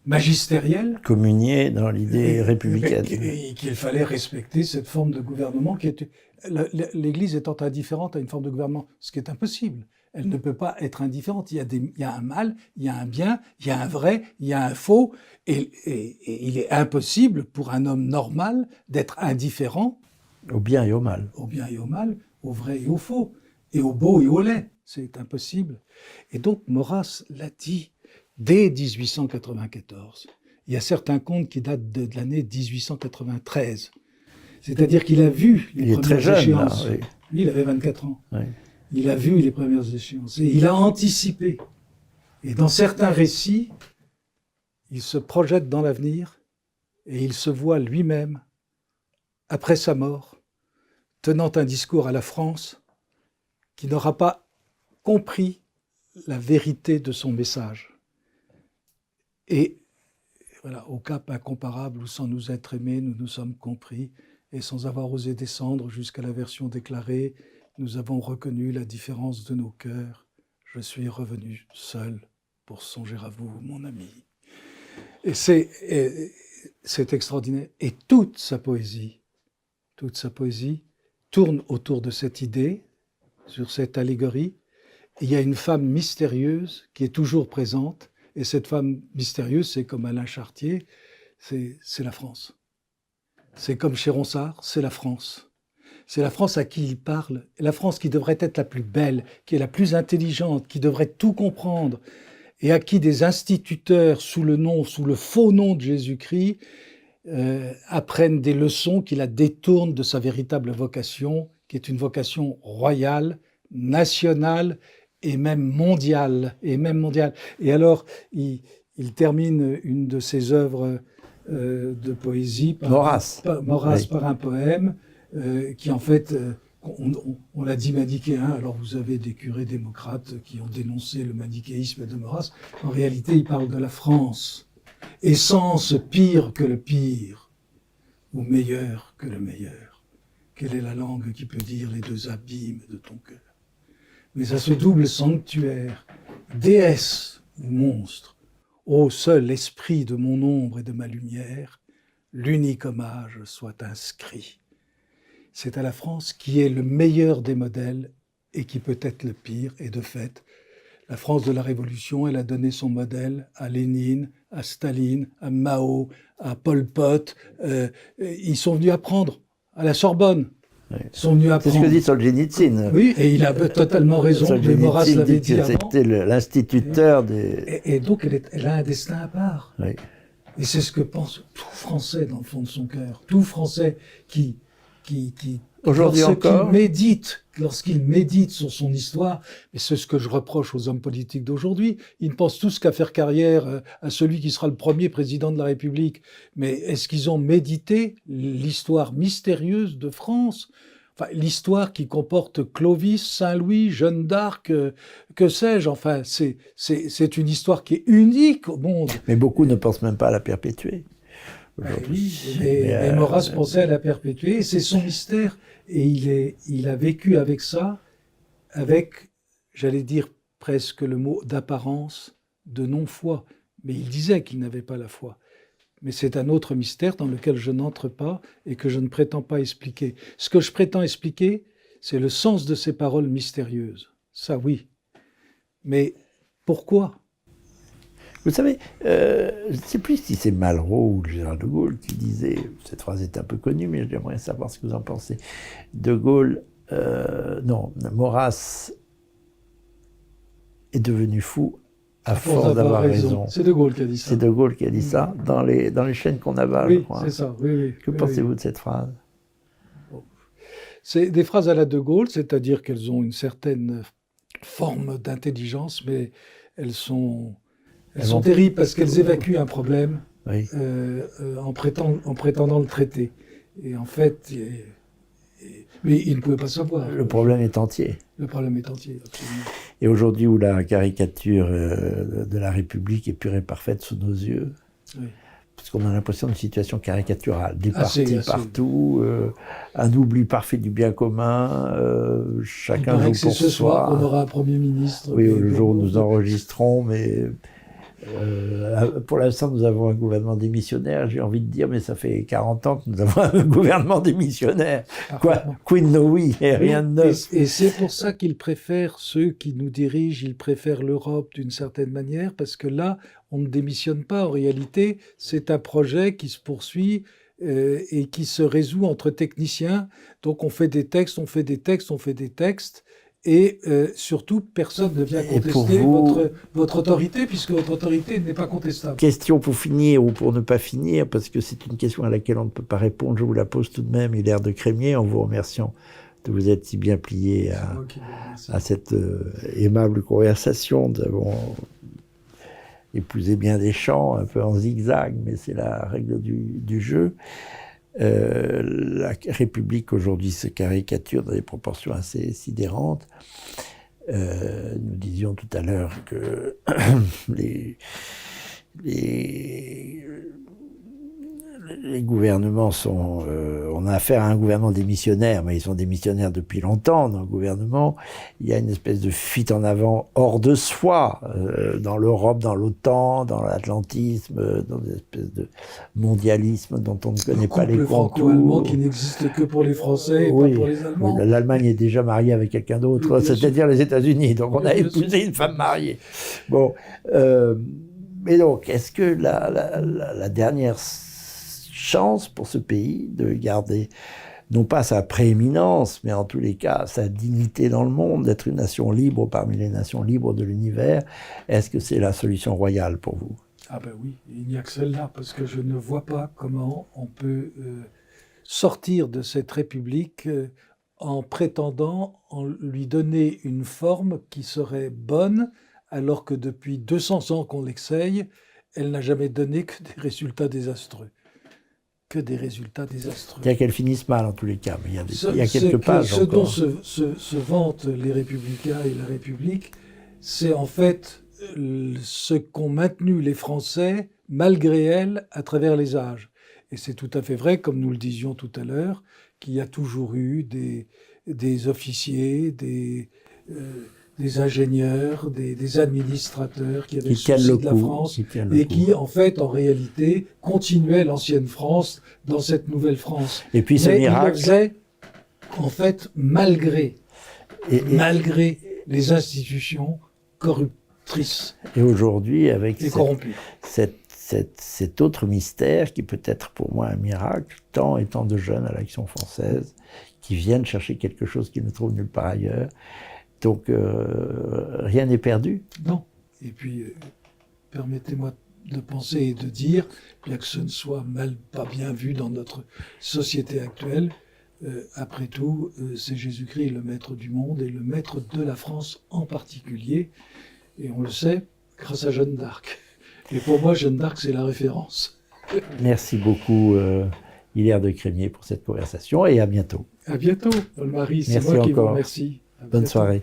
Speaker 2: magistérielles
Speaker 1: communiaient dans l'idée républicaine.
Speaker 2: Et qu'il fallait respecter cette forme de gouvernement qui était... L'Église étant indifférente à une forme de gouvernement, ce qui est impossible. Elle ne peut pas être indifférente. Il y a un mal, il y a un bien, il y a un vrai, il y a un faux, et il est impossible pour un homme normal d'être indifférent
Speaker 1: au bien et au mal.
Speaker 2: Au bien et au mal, au vrai et au faux, et au beau et au laid. C'est impossible. Et donc Maurras l'a dit dès 1894. Il y a certains contes qui datent de l'année 1893. C'est-à-dire qu'il a vu les premières échéances.
Speaker 1: Oui.
Speaker 2: Lui, il avait 24 ans.
Speaker 1: Oui.
Speaker 2: Il a vu les premières échéances et il a anticipé. Et dans certains récits, il se projette dans l'avenir et il se voit lui-même, après sa mort, tenant un discours à la France qui n'aura pas compris la vérité de son message. Et voilà, au cap incomparable où sans nous être aimés, nous nous sommes compris, et sans avoir osé descendre jusqu'à la version déclarée, nous avons reconnu la différence de nos cœurs. Je suis revenu seul pour songer à vous, mon ami. Et c'est extraordinaire. Et toute sa poésie tourne autour de cette idée, sur cette allégorie. Il y a une femme mystérieuse qui est toujours présente, et cette femme mystérieuse, c'est comme Alain Chartier, c'est la France. C'est comme chez Ronsard, c'est la France. C'est la France à qui il parle, la France qui devrait être la plus belle, qui est la plus intelligente, qui devrait tout comprendre, et à qui des instituteurs, sous le faux nom de Jésus-Christ, apprennent des leçons qui la détournent de sa véritable vocation, qui est une vocation royale, nationale et même mondiale. Et alors, il termine une de ses œuvres de poésie,
Speaker 1: Maurras,
Speaker 2: oui. Par un poème qui en fait, on l'a dit manichéen, alors vous avez des curés démocrates qui ont dénoncé le manichéisme de Maurras. En réalité, il parle de la France. Essence pire que le pire, ou meilleur que le meilleur. Quelle est la langue qui peut dire les deux abîmes de ton cœur? Mais à ce double sanctuaire, déesse ou monstre, ô seul esprit de mon ombre et de ma lumière, l'unique hommage soit inscrit. C'est à la France qui est le meilleur des modèles et qui peut être le pire, et de fait, la France de la Révolution, elle a donné son modèle à Lénine, à Staline, à Mao, à Pol Pot. Ils sont venus apprendre à la Sorbonne.
Speaker 1: Oui. Ils sont venus apprendre. C'est ce que dit Solzhenitsyn.
Speaker 2: Oui, et il a totalement raison. Mais Maurras l'avait dit avant.
Speaker 1: C'était l'instituteur des...
Speaker 2: Et donc, elle a un destin à part.
Speaker 1: Oui.
Speaker 2: Et c'est ce que pense tout Français dans le fond de son cœur. Tout Français qui
Speaker 1: aujourd'hui encore,
Speaker 2: lorsqu'il médite sur son histoire, et c'est ce que je reproche aux hommes politiques d'aujourd'hui, ils ne pensent tous qu'à faire carrière à celui qui sera le premier président de la République. Mais est-ce qu'ils ont médité l'histoire mystérieuse de France ? Enfin, l'histoire qui comporte Clovis, Saint-Louis, Jeanne d'Arc, que sais-je. Enfin, c'est une histoire qui est unique au monde.
Speaker 1: Mais beaucoup ne pensent même pas à la perpétuer.
Speaker 2: Oui, mais Maurras pensait à la perpétuer, c'est son mystère, et il a vécu avec ça, avec, j'allais dire presque le mot d'apparence, de non-foi, mais il disait qu'il n'avait pas la foi. Mais c'est un autre mystère dans lequel je n'entre pas et que je ne prétends pas expliquer. Ce que je prétends expliquer, c'est le sens de ces paroles mystérieuses. Ça, oui. Mais pourquoi ?
Speaker 1: Vous savez, je ne sais plus si c'est Malraux ou le général de Gaulle qui disait, cette phrase est un peu connue, mais j'aimerais savoir ce que vous en pensez. De Gaulle, Maurras est devenu fou à force d'avoir raison.
Speaker 2: C'est de Gaulle qui a dit ça.
Speaker 1: C'est de Gaulle qui a dit ça, dans les chaînes qu'on avale,
Speaker 2: oui,
Speaker 1: je crois.
Speaker 2: Oui, c'est ça, oui.
Speaker 1: Que pensez-vous de cette phrase ?
Speaker 2: C'est des phrases à la de Gaulle, c'est-à-dire qu'elles ont une certaine forme d'intelligence, mais elles sont terribles parce qu'elles évacuent un problème
Speaker 1: oui.
Speaker 2: en prétendant le traiter. Et en fait, mais ils ne pouvaient pas savoir.
Speaker 1: Le problème est entier.
Speaker 2: Le problème est entier, absolument.
Speaker 1: Et aujourd'hui, où la caricature de la République est pure et parfaite sous nos yeux, oui. Parce qu'on a l'impression d'une situation caricaturale, des partis partout, un oubli parfait du bien commun, chacun joue pour
Speaker 2: ce
Speaker 1: soi.
Speaker 2: On aura un Premier ministre.
Speaker 1: Oui, le jour où nous enregistrons, mais pour l'instant, nous avons un gouvernement démissionnaire. J'ai envie de dire, mais ça fait 40 ans que nous avons un gouvernement démissionnaire. Quid no oui, et rien de neuf.
Speaker 2: Et c'est pour ça qu'ils préfèrent ceux qui nous dirigent, ils préfèrent l'Europe d'une certaine manière, parce que là, on ne démissionne pas. En réalité, c'est un projet qui se poursuit et qui se résout entre techniciens. Donc on fait des textes, et surtout, personne ne vient contester votre autorité, puisque votre autorité n'est pas contestable.
Speaker 1: Question pour finir ou pour ne pas finir, parce que c'est une question à laquelle on ne peut pas répondre, je vous la pose tout de même, Hilaire de Crémier, en vous remerciant de vous être si bien plié à cette aimable conversation. Nous avons épousé bien des champs, un peu en zigzag, mais c'est la règle du jeu. La République aujourd'hui se caricature dans des proportions assez sidérantes. Nous disions tout à l'heure que les gouvernements sont... on a affaire à un gouvernement démissionnaire, mais ils sont démissionnaires depuis longtemps dans le gouvernement. Il y a une espèce de fuite en avant hors de soi, dans l'Europe, dans l'OTAN, dans l'atlantisme, dans une espèce de mondialisme dont on ne connaît pas les contours.
Speaker 2: Le franco-allemand qui n'existe que pour les Français et pas pour les Allemands.
Speaker 1: Oui, l'Allemagne est déjà mariée avec quelqu'un d'autre, c'est-à-dire les États-Unis, donc on a épousé une femme mariée. Bon, mais donc, est-ce que la dernière chance pour ce pays de garder, non pas sa prééminence, mais en tous les cas sa dignité dans le monde, d'être une nation libre parmi les nations libres de l'univers, est-ce que c'est la solution royale pour vous?
Speaker 2: Ah ben oui, il n'y a que celle-là, parce que je ne vois pas comment on peut sortir de cette République en prétendant en lui donner une forme qui serait bonne, alors que depuis 200 ans qu'on l'essaye, elle n'a jamais donné que des résultats désastreux.
Speaker 1: C'est-à-dire qu'elles finissent mal en tous les cas, mais il y a quelques pages
Speaker 2: ce
Speaker 1: encore.
Speaker 2: dont se vantent les Républicains et la République, c'est en fait ce qu'ont maintenu les Français, malgré elles, à travers les âges. Et c'est tout à fait vrai, comme nous le disions tout à l'heure, qu'il y a toujours eu des officiers, des ingénieurs, des administrateurs qui avaient le souci de la France et qui, en fait, en réalité, continuaient l'ancienne France dans cette nouvelle France.
Speaker 1: Et puis ce miracle...
Speaker 2: ils le faisaient, en fait, malgré les institutions corruptrices.
Speaker 1: Et aujourd'hui, avec
Speaker 2: corrompues.
Speaker 1: Cet autre mystère, qui peut être pour moi un miracle, tant et tant de jeunes à l'Action française, qui viennent chercher quelque chose qu'ils ne trouvent nulle part ailleurs. Donc, rien n'est perdu.
Speaker 2: Non. Et puis, permettez-moi de penser et de dire, bien que ce ne soit pas bien vu dans notre société actuelle, après tout, c'est Jésus-Christ le maître du monde et le maître de la France en particulier. Et on le sait grâce à Jeanne d'Arc. Et pour moi, Jeanne d'Arc, c'est la référence.
Speaker 1: Merci beaucoup, Hilaire de Crémier, pour cette conversation et à bientôt.
Speaker 2: À bientôt, Paul-Marie. C'est moi qui vous remercie.
Speaker 1: Bonne soirée.